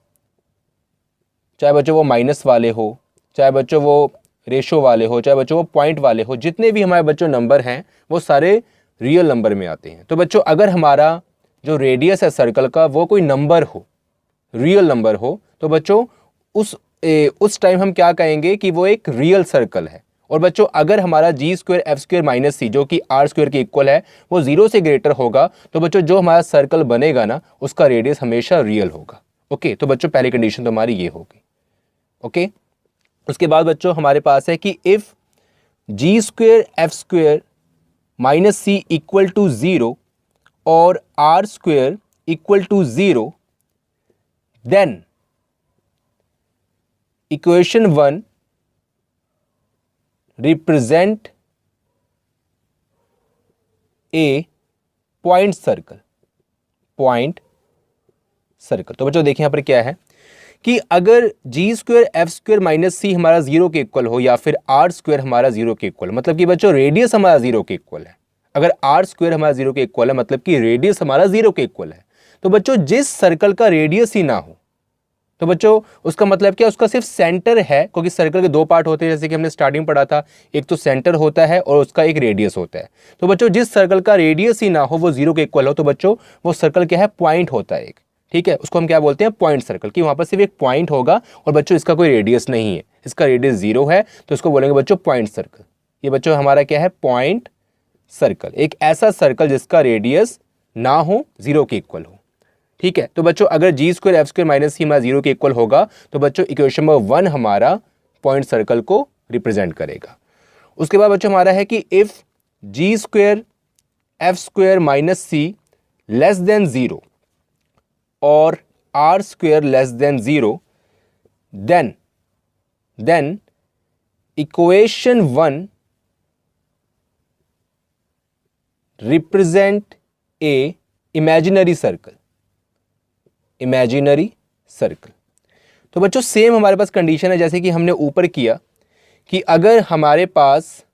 चाहे बच्चों वो माइनस वाले हो, चाहे बच्चों वो रेशो वाले हो, चाहे बच्चों वो पॉइंट वाले हो, जितने भी हमारे बच्चों नंबर हैं वो सारे रियल नंबर में आते हैं। तो बच्चों अगर हमारा जो रेडियस है सर्कल का वो कोई नंबर हो, रियल नंबर हो, तो बच्चों उस टाइम हम क्या कहेंगे कि वो एक रियल सर्कल है। और बच्चों अगर हमारा जी स्क्वायर एफ स्क्वायर माइनस सी जो कि आर स्क्वायर के इक्वल है वो 0 से ग्रेटर होगा, तो बच्चों जो हमारा सर्कल बनेगा ना उसका रेडियस हमेशा रियल होगा, ओके। तो बच्चों पहली कंडीशन तो हमारी ये होगी, ओके। उसके बाद बच्चों हमारे पास है कि if ji square f square minus c equal to 0 और r square equal to 0, then equation 1 represent a point circle. तो बच्चों देखिए यहां पर क्या है कि अगर g square f square minus c हमारा 0 के इक्वल हो या फिर आर स्क्वायर हमारा 0 के इक्वल, मतलब कि बच्चों रेडियस हमारा 0 के इक्वल है। अगर आर स्क्वायर हमारा 0 के इक्वल है मतलब कि रेडियस हमारा 0 के इक्वल है, तो बच्चों जिस सर्कल का रेडियस ही ना हो, तो बच्चों उसका मतलब क्या, उसका सिर्फ सेंटर है, क्योंकि सर्कल के दो पार्ट होते हैं जैसे कि हमने स्टार्टिंग पढ़ा था, एक तो सेंटर होता है और उसका एक रेडियस होता है। तो बच्चों जिस सर्कल का रेडियस ही ना हो, वो 0 के इक्वल हो, तो बच्चों वो सर्कल क्या है, पॉइंट होता है एक, ठीक है। उसको हम क्या बोलते हैं, पॉइंट सर्कल, कि वहां पर सिर्फ एक पॉइंट होगा और बच्चों इसका कोई रेडियस नहीं है, इसका रेडियस 0 है, तो इसको बोलेंगे बच्चों पॉइंट सर्कल। ये बच्चों हमारा क्या है, पॉइंट सर्कल, एक ऐसा सर्कल जिसका रेडियस ना हो, 0 के इक्वल हो, ठीक है। तो बच्चों अगर g square f square minus c हमारा 0 के इक्वल होगा, तो बच्चों इक्वेशन नंबर 1 हमारा पॉइंट सर्कल को रिप्रेजेंट करेगा। उसके बाद बच्चों हमारा है कि if ji square f square minus c less than 0 और r square less than 0, then equation 1 represent a imaginary circle. तो बच्चों सेम हमारे पास कंडीशन है जैसे कि हमने ऊपर किया कि अगर हमारे पास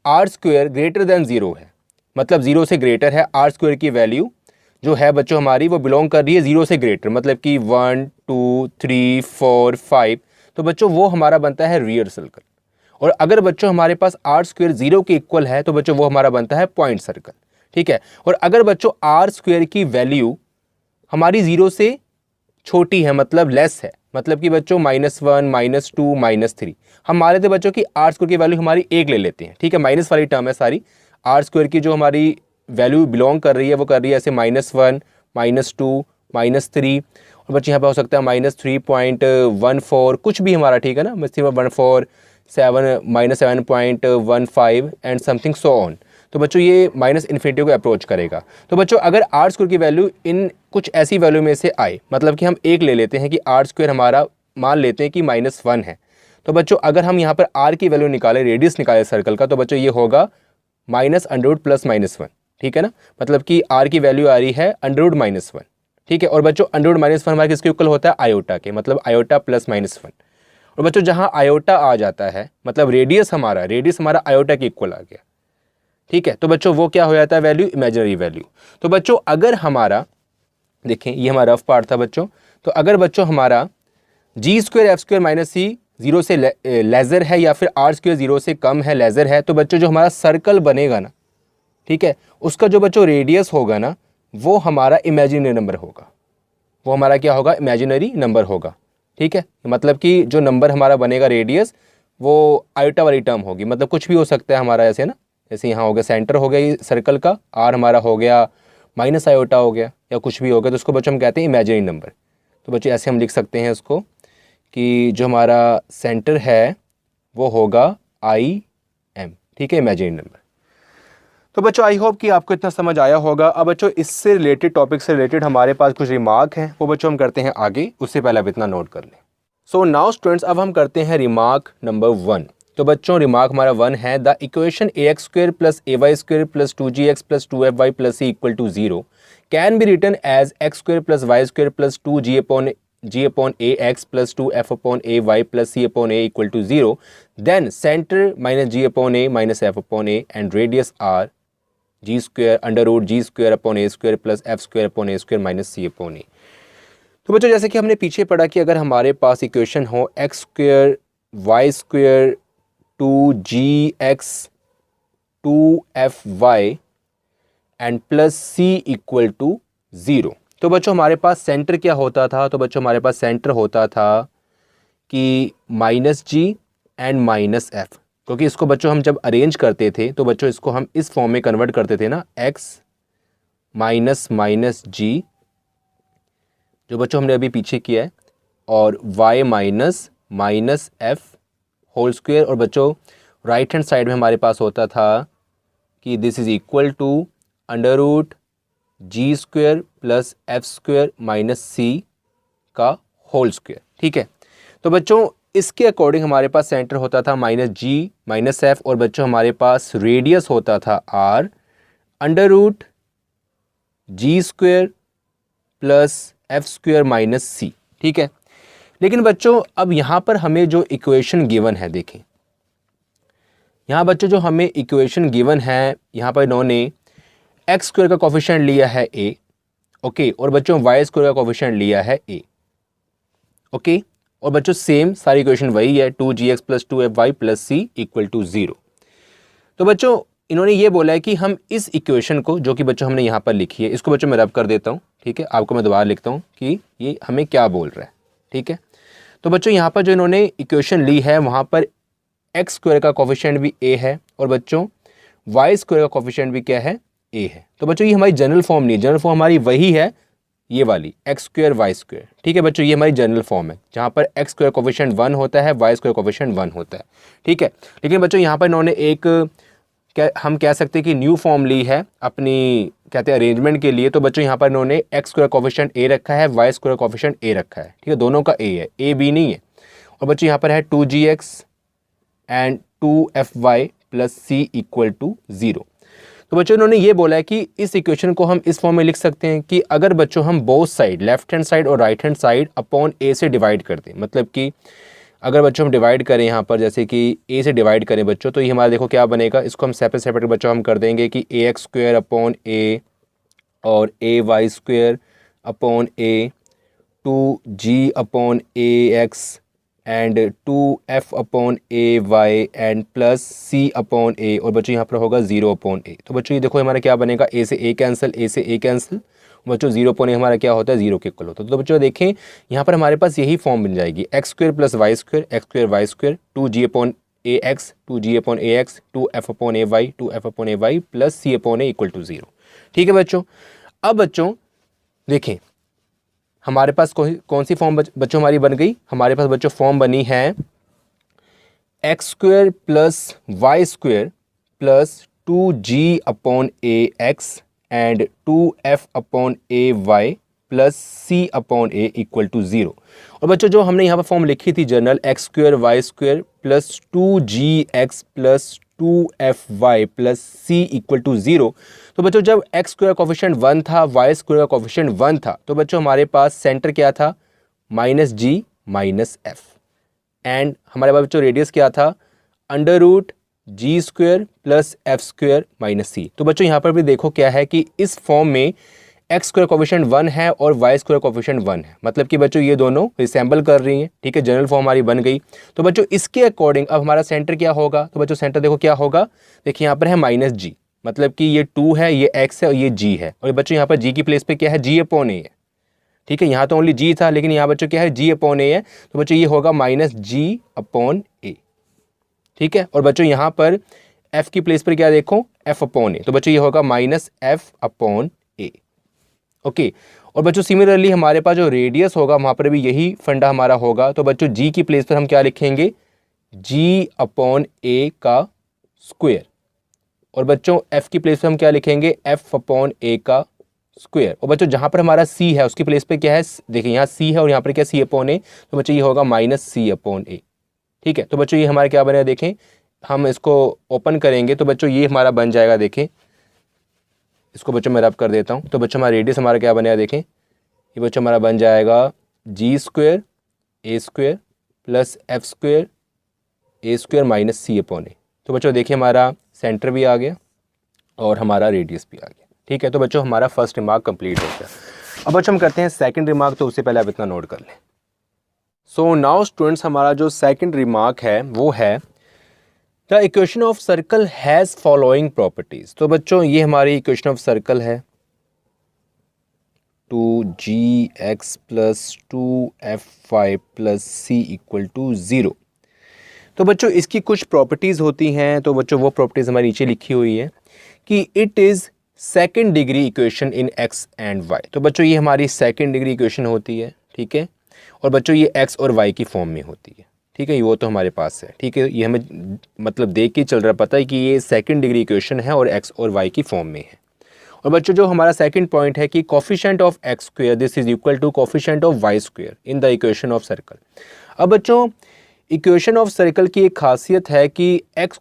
आर स्क्वायर ग्रेटर देन 0 है, मतलब 0 से ग्रेटर है, आर स्क्वायर की वैल्यू जो है बच्चों हमारी वो बिलोंग कर रही है 0 से ग्रेटर, मतलब कि 1 2 3 4 5, तो बच्चों वो हमारा बनता है रियल सर्कल। और अगर बच्चों हमारे पास आर स्क्वायर 0 के इक्वल है, तो बच्चों वो हमारा बनता है पॉइंट सर्कल, ठीक है। और अगर बच्चों आर स्क्वायर की वैल्यू हमारी 0 से छोटी है, मतलब लेस है, मतलब कि बच्चों -1 -2 -3। हम मान लेते बच्चों की आर स्क्वायर की वैल्यू हमारी 1 ले लेते हैं, ठीक है, माइनस वाली टर्म है सारी। आर स्क्वायर की जो हमारी वैल्यू बिलोंग कर रही है वो कर रही है ऐसे -1 -2 -3, और बच्चे यहाँ पे हो सकता है -3.14 कुछ भी हमारा, ठीक है ना, -3.14 7 -7.15 एंड समथिंग सो ऑन। तो बच्चों ये माइनस इन्फिनिटी को अप्रोच करेगा। तो बच्चों अगर आर स्क्वायर की वैल्यू इन कुछ ऐसी वैल्यू में से आए, मतलब कि हम एक ले लेते हैं कि आर स्क्वायर हमारा मान लेते हैं कि -1 है, तो बच्चों अगर हम यहाँ पर आर की वैल्यू निकालें, रेडियस निकालें सर्कल का, तो बच्चों ये होगा -√+ -1, ठीक है ना, मतलब कि आर की वैल्यू आ रही है √-1, ठीक है। और बच्चों √-1 हमारे किसके इक्वल होता है, आयोटा के, मतलब आयोटा + -1। और बच्चों जहाँ आयोटा आ जाता है मतलब रेडियस हमारा आयोटा के इक्वल आ गया, ठीक है। तो बच्चों वो क्या हो जाता है, वैल्यू इमेजिनरी वैल्यू। तो बच्चों अगर हमारा, देखें ये हमारा रफ पार्ट था बच्चों, तो अगर बच्चों हमारा g² f² - c 0 से लेज़र है या फिर r² 0 से कम है, लेज़र है, तो बच्चों जो हमारा सर्कल बनेगा ना, ठीक है, उसका जो बच्चों रेडियस होगा ना, वो हमारा इमेजिनरी नंबर होगा, वो हमारा क्या होगा, इमेजिनरी नंबर होगा, ठीक है। मतलब कि जो नंबर हमारा बनेगा रेडियस, वो आयोटा वाली टर्म होगी, मतलब कुछ भी हो सकता है हमारा, ऐसे ना, जैसे यहाँ हो गया सेंटर हो गया ये सर्कल का, आर हमारा हो गया माइनस आयोटा हो गया या कुछ भी हो गया, तो उसको बच्चों हम कहते हैं इमेजिनरी नंबर। तो बच्चों ऐसे हम लिख सकते हैं इसको कि जो हमारा सेंटर है वो होगा IM, ठीक है, इमेजिनरी नंबर। तो बच्चों आई होप कि आपको इतना समझ आया होगा। अब बच्चों इससे रिलेटेड, टॉपिक से रिलेटेड हमारे पास कुछ रिमार्क हैं, वो बच्चों हम करते हैं आगे, उससे पहले आप इतना नोट कर लें। सो नाउ स्टूडेंट्स, अब हम करते हैं रिमार्क नंबर 1। तो बच्चों रिमार्क हमारा 1 है, the equation ax² + ay² + 2gx + 2fy + c = 0 can be written as x² + y² + 2g/ax + 2f/ay + c/a = 0, then center -g/a - f/a and radius r g² √g² + f² - c/a। तो बच्चों जैसे कि हमने पीछे पढ़ा कि अगर हमारे पास इक्वेशन हो x² y² 2gx 2fy and plus c = 0, तो बच्चों हमारे पास सेंटर क्या होता था, तो बच्चों हमारे पास सेंटर होता था कि -g एंड -f, क्योंकि इसको बच्चों हम जब अरेंज करते थे तो बच्चों इसको हम इस फॉर्म में कन्वर्ट करते थे ना, x -g, जो बच्चों हमने अभी पीछे किया है, और y -f होल स्क्वायर, और बच्चों राइट हैंड साइड में हमारे पास होता था कि this is equal to √g² + f² - c का होल स्क्वायर, ठीक है। तो बच्चों इसके अकॉर्डिंग हमारे पास सेंटर होता था -g -f, और बच्चों हमारे पास रेडियस होता था r √g² + f² - c, ठीक है। लेकिन बच्चों अब यहाँ पर हमें जो इक्वेशन गिवन है, देखें यहाँ बच्चों जो हमें इक्वेशन गिवन है, यहाँ पर इन्होंने x² का कोफिशिएंट लिया है a, ओके, और बच्चों y² का कोफिशिएंट लिया है a, ओके, और बच्चों सेम सारी इक्वेशन वही है, 2gx + 2fy + c = 0। तो बच्चों इन्होंने ये बोला है कि हम इस इक्वेशन को, जो कि बच्चों हमने यहाँ पर लिखी है, इसको बच्चों मैं रब कर देता हूँ, ठीक है, आपको मैं दोबारा लिखता हूँ कि ये हमें क्या बोल रहा है, ठीक है। तो बच्चों यहाँ पर जो इन्होंने इक्वेशन ली है वहाँ पर x² का कोफिशिएंट भी a है, और बच्चों y² का कोफिशिएंट भी क्या है, a है। तो बच्चों ये हमारी जनरल फॉर्म नहीं है, जनरल फॉर्म हमारी वही है, ये वाली x² y², ठीक है बच्चों, ये हमारी जनरल फॉर्म है जहाँ पर x² कोफिशिएंट 1 होता है, y² कोफिशिएंट 1 होता है, ठीक है। लेकिन बच्चों यहाँ पर इन्होंने एक, क्या हम कह सकते हैं कि न्यू फॉर्म ली है अपनी, कहते हैं अरेंजमेंट के लिए। तो बच्चों यहाँ पर इन्होंने x² कोफिशिएंट a रखा है, y² कोफिशिएंट a रखा है, ठीक है, दोनों का a है, a b नहीं है। और बच्चों यहाँ पर है 2gx एंड 2fy + c = 0। तो बच्चों इन्होंने ये बोला है कि इस इक्वेशन को हम इस फॉर्म में लिख सकते हैं कि अगर बच्चों हम both side, left hand side और right hand side upon a से डिवाइड कर दें, मतलब कि अगर बच्चों हम डिवाइड करें यहाँ पर, जैसे कि a से डिवाइड करें बच्चों, तो ये हमारा देखो क्या बनेगा, इसको हम सेपरेट सेपरेट बच्चों हम कर देंगे कि ax² अपॉन a और ay² upon a 2g upon ax and 2f upon ay and plus c upon a, और बच्चों यहाँ पर होगा 0 अपॉन a। तो बच्चों ये देखो हमारा क्या बनेगा, a से a कैंसिल, a से a कैंसिल, बच्चों 0 हमारा क्या होता है, 0 के इक्वल होता है। तो बच्चों देखें यहाँ पर हमारे पास यही फॉर्म बन जाएगी, x square plus y square, x square y square, 2g/ax 2g/ax 2f/ay 2f/ay plus c/a equal to 0। ठीक है बच्चों। अब बच्चों देखें हमारे पास कौन सी फॉर्म बच्चों हमारी बन गई, हमारे पास बच्चों फॉर्म बनी है x square plus y square plus 2g/ax and 2f/ay plus c/a equal to 0। और बच्चों जो हमने यहाँ पर फॉर्म लिखी थी general, x square y square plus 2gx plus 2fy plus c equal to 0। तो बच्चों जब एक्स स्क्वायर कोफिशिएंट 1 था, वाई स्क्वायर का कोफिशिएंट 1 था, तो बच्चों हमारे पास सेंटर क्या था, -g -f एंड हमारे पास बच्चों रेडियस क्या था, √g square plus f square minus c। तो बच्चों यहाँ पर भी देखो क्या है कि इस फॉर्म में एक्स स्क्वायर कोफिशिएंट 1 है और वाई स्क्वायर कोफिशिएंट 1 है, मतलब कि बच्चों ये दोनों रिसेंबल कर रही हैं। ठीक है, जनरल फॉर्म हमारी बन गई। तो बच्चों इसके अकॉर्डिंग अब हमारा सेंटर क्या होगा, तो बच्चों सेंटर देखो क्या होगा, देखिए यहाँ पर है -g, मतलब कि ये 2 है, ये x है और ये g है, और बच्चों यहाँ पर g की प्लेस पे क्या है, g/a है। ठीक है, यहाँ तो ओनली g था, लेकिन यहाँ बच्चों क्या है, g/a है, तो बच्चों ये होगा -g/a। ठीक है, और बच्चों यहाँ पर f की प्लेस पर क्या देखो, f/a, तो बच्चों ये होगा -f/a। ओके, और बच्चों सिमिलरली हमारे पास जो रेडियस होगा वहाँ पर भी यही फंडा हमारा होगा। तो बच्चों g की प्लेस पर हम क्या लिखेंगे, g/a का स्क्वायर, और बच्चों f की प्लेस पर हम क्या लिखेंगे, f/a का स्क्वायर। और बच्चों जहाँ पर हमारा c है उसकी प्लेस पे क्या है, देखिए यहाँ c है और यहाँ पर क्या c/a, तो बच्चों ये होगा -c/a। ठीक है, तो बच्चों ये हमारा क्या बनेगा, देखें हम इसको ओपन करेंगे तो बच्चों ये हमारा बन जाएगा, देखें इसको बच्चों मैं रब कर देता हूँ। तो बच्चों हमारा रेडियस हमारा क्या बनेगा, देखें ये बच्चों हमारा बन जाएगा g square a square plus f square a square minus c/a। तो बच्चों देखिए हमारा सेंटर भी आ गया और हमारा रेडियस भी आ गया। ठीक है, तो बच्चों हमारा फर्स्ट रिमार्क कंप्लीट हो गया। अब बच्चों हम करते हैं सेकंड रिमार्क, तो उससे पहले आप इतना नोट कर लें। सो नाउ स्टूडेंट्स हमारा जो सेकंड रिमार्क है वो है the equation of circle has following properties. तो बच्चों ये हमारी इक्वेशन ऑफ सर्कल है 2gx plus 2fy plus c equal to 0। तो बच्चों इसकी कुछ प्रॉपर्टीज़ होती हैं, तो बच्चों वो प्रॉपर्टीज़ हमारे नीचे लिखी हुई है कि it is second degree equation in x and y। तो बच्चों ये हमारी सेकेंड डिग्री इक्वेशन होती है। ठीक है, और बच्चों ये x और y की फॉर्म में होती है। ठीक है, वो तो हमारे पास है। ठीक है, ये हमें मतलब देख के चल रहा पता है कि ये सेकंड डिग्री इक्वेशन है और x और y की फॉर्म में है। और बच्चों जो हमारा सेकंड पॉइंट है कि coefficient of x square this is equal to coefficient of y square in the equation of circle. अब बच्चों इक्वेशन ऑफ सर्कल की एक खासियत है कि एक्स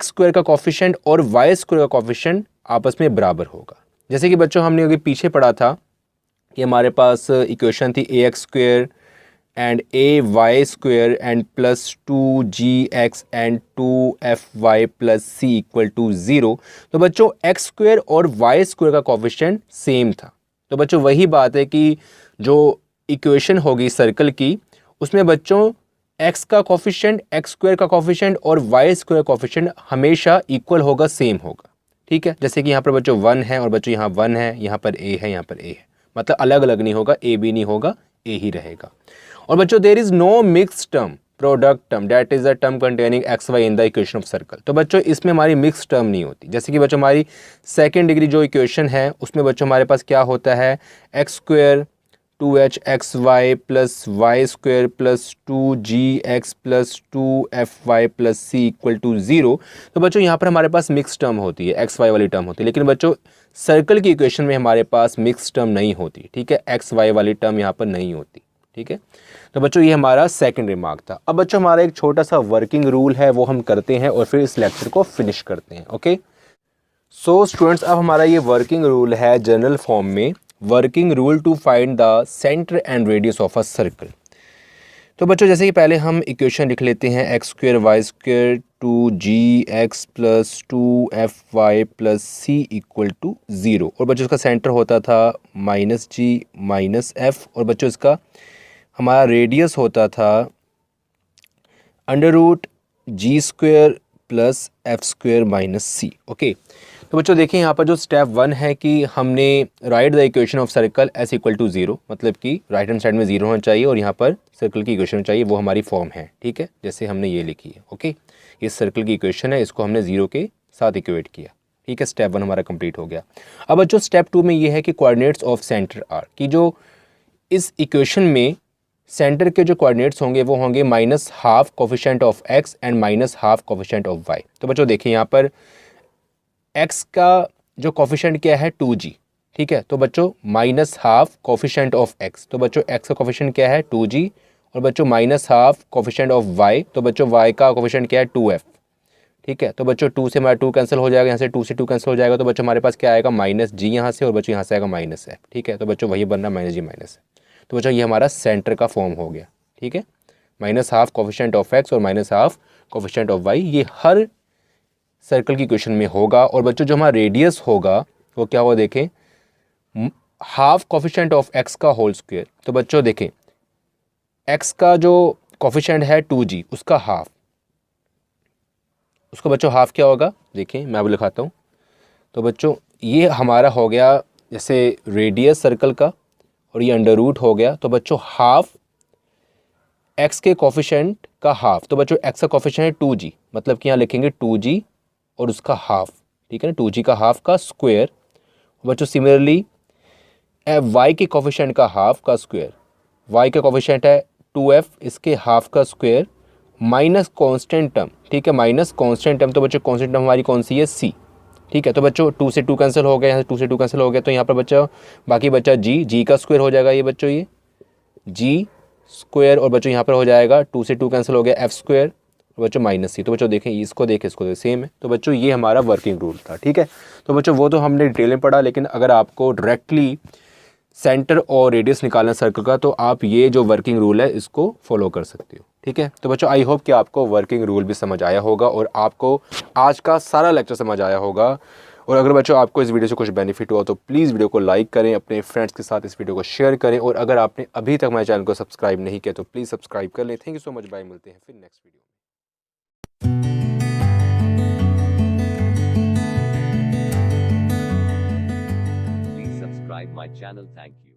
स्क्वायर का कोफिशिएंट और वाई स्क्वायर का कोफिशिएंट आपस में बराबर होगा। जैसे कि बच्चों हमने अभी पीछे पढ़ा था कि हमारे पास इक्वेशन थी ax square and ay square and plus 2gx and 2fy plus c equal to 0। तो बच्चों एक्स स्क्वायर और वाई स्क्वायर का कोफिशिएंट सेम था। तो बच्चों वही बात है कि जो इक्वेशन होगी सर्कल की उसमें बच्चों एक्स का कोफिशिएंट, एक्स स्क्वायर का कोफिशिएंट और वाई स्क्वायर कोफिशिएंट हमेशा इक्वल होगा, सेम होगा। ठीक है, जैसे कि यहाँ पर बच्चों 1 है और बच्चों यहाँ 1 है, यहाँ पर a है, यहाँ पर a है, मतलब अलग अलग नहीं होगा, a भी नहीं होगा, a ही रहेगा। और बच्चों there is no mix term product term that is a term containing x y in the equation of circle. तो बच्चों इसमें हमारी मिक्स टर्म नहीं होती। जैसे कि बच्चों हमारी सेकेंड डिग्री जो इक्वेशन है उसमें बच्चों हमारे पास क्या होता है, x square 2hxy plus y square plus 2gx plus 2fy plus c equal to 0। तो बच्चों यहाँ पर हमारे पास मिक्स टर्म होती है, एक्स वाई वाली टर्म होती है, लेकिन बच्चों सर्कल की इक्वेशन में हमारे पास मिक्स टर्म नहीं होती। ठीक है, एक्स वाई वाली टर्म यहाँ पर नहीं होती। ठीक है, तो बच्चों ये हमारा सेकंड रिमार्क था। अब बच्चों हमारा एक छोटा सा वर्किंग रूल है वो हम करते हैं और फिर इस लेक्चर को फिनिश करते हैं। ओके, सो स्टूडेंट्स अब हमारा ये वर्किंग रूल है जनरल फॉर्म में, working rule to find the centre and radius of a circle. तो बच्चों जैसे कि पहले हम इक्वेशन लिख लेते हैं x square y square 2gx plus 2fy plus c equal to 0। और बच्चों इसका सेंटर होता था -g माइनस f, और बच्चों इसका हमारा रेडियस होता था √g square plus f square minus c। Okay, तो बच्चों देखिए यहाँ पर जो स्टेप 1 है कि हमने write the equation of circle S equal to 0, मतलब कि राइट हैंड साइड में 0 होना चाहिए और यहाँ पर सर्कल की इक्वेशन चाहिए, वो हमारी फॉर्म है, ठीक है, जैसे हमने ये लिखी है। ओके, ये सर्कल की इक्वेशन है, इसको हमने 0 के साथ इक्वेट किया, ठीक है। स्टेप 1 हमारा कंप्लीट हो गया। अब बच्चों स्टेप 2 में ये है कि कोऑर्डिनेट्स ऑफ सेंटर आर, कि जो इस इक्वेशन में सेंटर के जो कोऑर्डिनेट्स होंगे वो होंगे -12 coefficient of x and -12 coefficient of y। तो बच्चों देखिए यहाँ पर x का जो कोफिशिएंट क्या है 2g, ठीक है। तो बच्चों -12 कोफिशिएंट ऑफ x, तो बच्चों x का कोफिशिएंट क्या है 2g, और बच्चों -12 कोफिशिएंट ऑफ y, तो बच्चों y का कोफिशिएंट क्या है 2f, ठीक है। तो बच्चों 2 से हमारा 2 कैंसिल हो जाएगा, यहाँ से 2 से 2 कैंसिल हो जाएगा, तो बच्चों हमारे पास क्या आएगा -g यहाँ से, और बच्चों यहाँ से आएगा -f, ठीक है। तो बच्चों वही बन रहा -g -f। तो बच्चों ये हमारा सेंटर का फॉर्म हो गया, ठीक है। -12 कोफिशिएंट ऑफ x और -12 कोफिशिएंट ऑफ y, ये हर सर्कल की इक्वेशन में होगा। और बच्चों जो हमारा रेडियस होगा वो क्या होगा, देखें, हाफ कोफिशिएंट ऑफ x का होल स्क्वायर। तो बच्चों देखें x का जो कोफिशिएंट है 2g, उसका हाफ, उसको बच्चों हाफ क्या होगा, देखिए मैं अब लिखाता हूँ। तो बच्चों ये हमारा हो गया जैसे रेडियस सर्कल का, और ये अंडर रूट हो गया। तो बच्चों हाफ x के कोफिशिएंट का हाफ, तो बच्चों x का कोफिशिएंट है 2g, मतलब कि यहाँ लिखेंगे 2g और उसका हाफ, ठीक है ना, 2g का हाफ का स्क्वायर। बच्चों सिमिलरली y के कोफिशिएंट का हाफ का स्क्वायर, y का कोफिशिएंट है 2f, इसके हाफ का स्क्वायर माइनस कांस्टेंट टर्म, ठीक है, माइनस कांस्टेंट टर्म। तो बच्चों कांस्टेंट टर्म हमारी कौन सी है, c, ठीक है। तो बच्चों 2 से 2 कैंसिल हो गया, यहाँ से 2 से 2 कैंसिल हो गया, तो यहाँ पर बच्चा बाकी बच्चा g का स्क्वायर हो जाएगा, ये बच्चों ये g स्क्वायर, और बच्चों यहाँ पर हो जाएगा 2 से 2 कैंसिल हो गया f स्क्वायर, और बच्चों -c। तो बच्चों देखें इसको देखें इसको देखें, सेम है। तो बच्चों ये हमारा वर्किंग रूल था, ठीक है। तो बच्चों वो तो हमने डिटेल में पढ़ा, लेकिन अगर आपको डायरेक्टली सेंटर और रेडियस निकालना सर्कल का, तो आप ये जो वर्किंग रूल है इसको फॉलो कर सकते हो, ठीक है। तो बच्चों आई होप कि आपको वर्किंग रूल भी समझ आया होगा और आपको आज का सारा लेक्चर समझ आया होगा। और अगर बच्चों आपको इस वीडियो से कुछ बेनिफिट हुआ तो प्लीज़ वीडियो को लाइक करें, अपने फ्रेंड्स के साथ इस वीडियो को शेयर करें, और अगर आपने अभी तक हमारे चैनल को सब्सक्राइब नहीं किया तो प्लीज़ सब्सक्राइब कर लें। Thank you so much, bye, मिलते हैं फिर नेक्स्ट वीडियो में।
Please subscribe my channel. Thank you.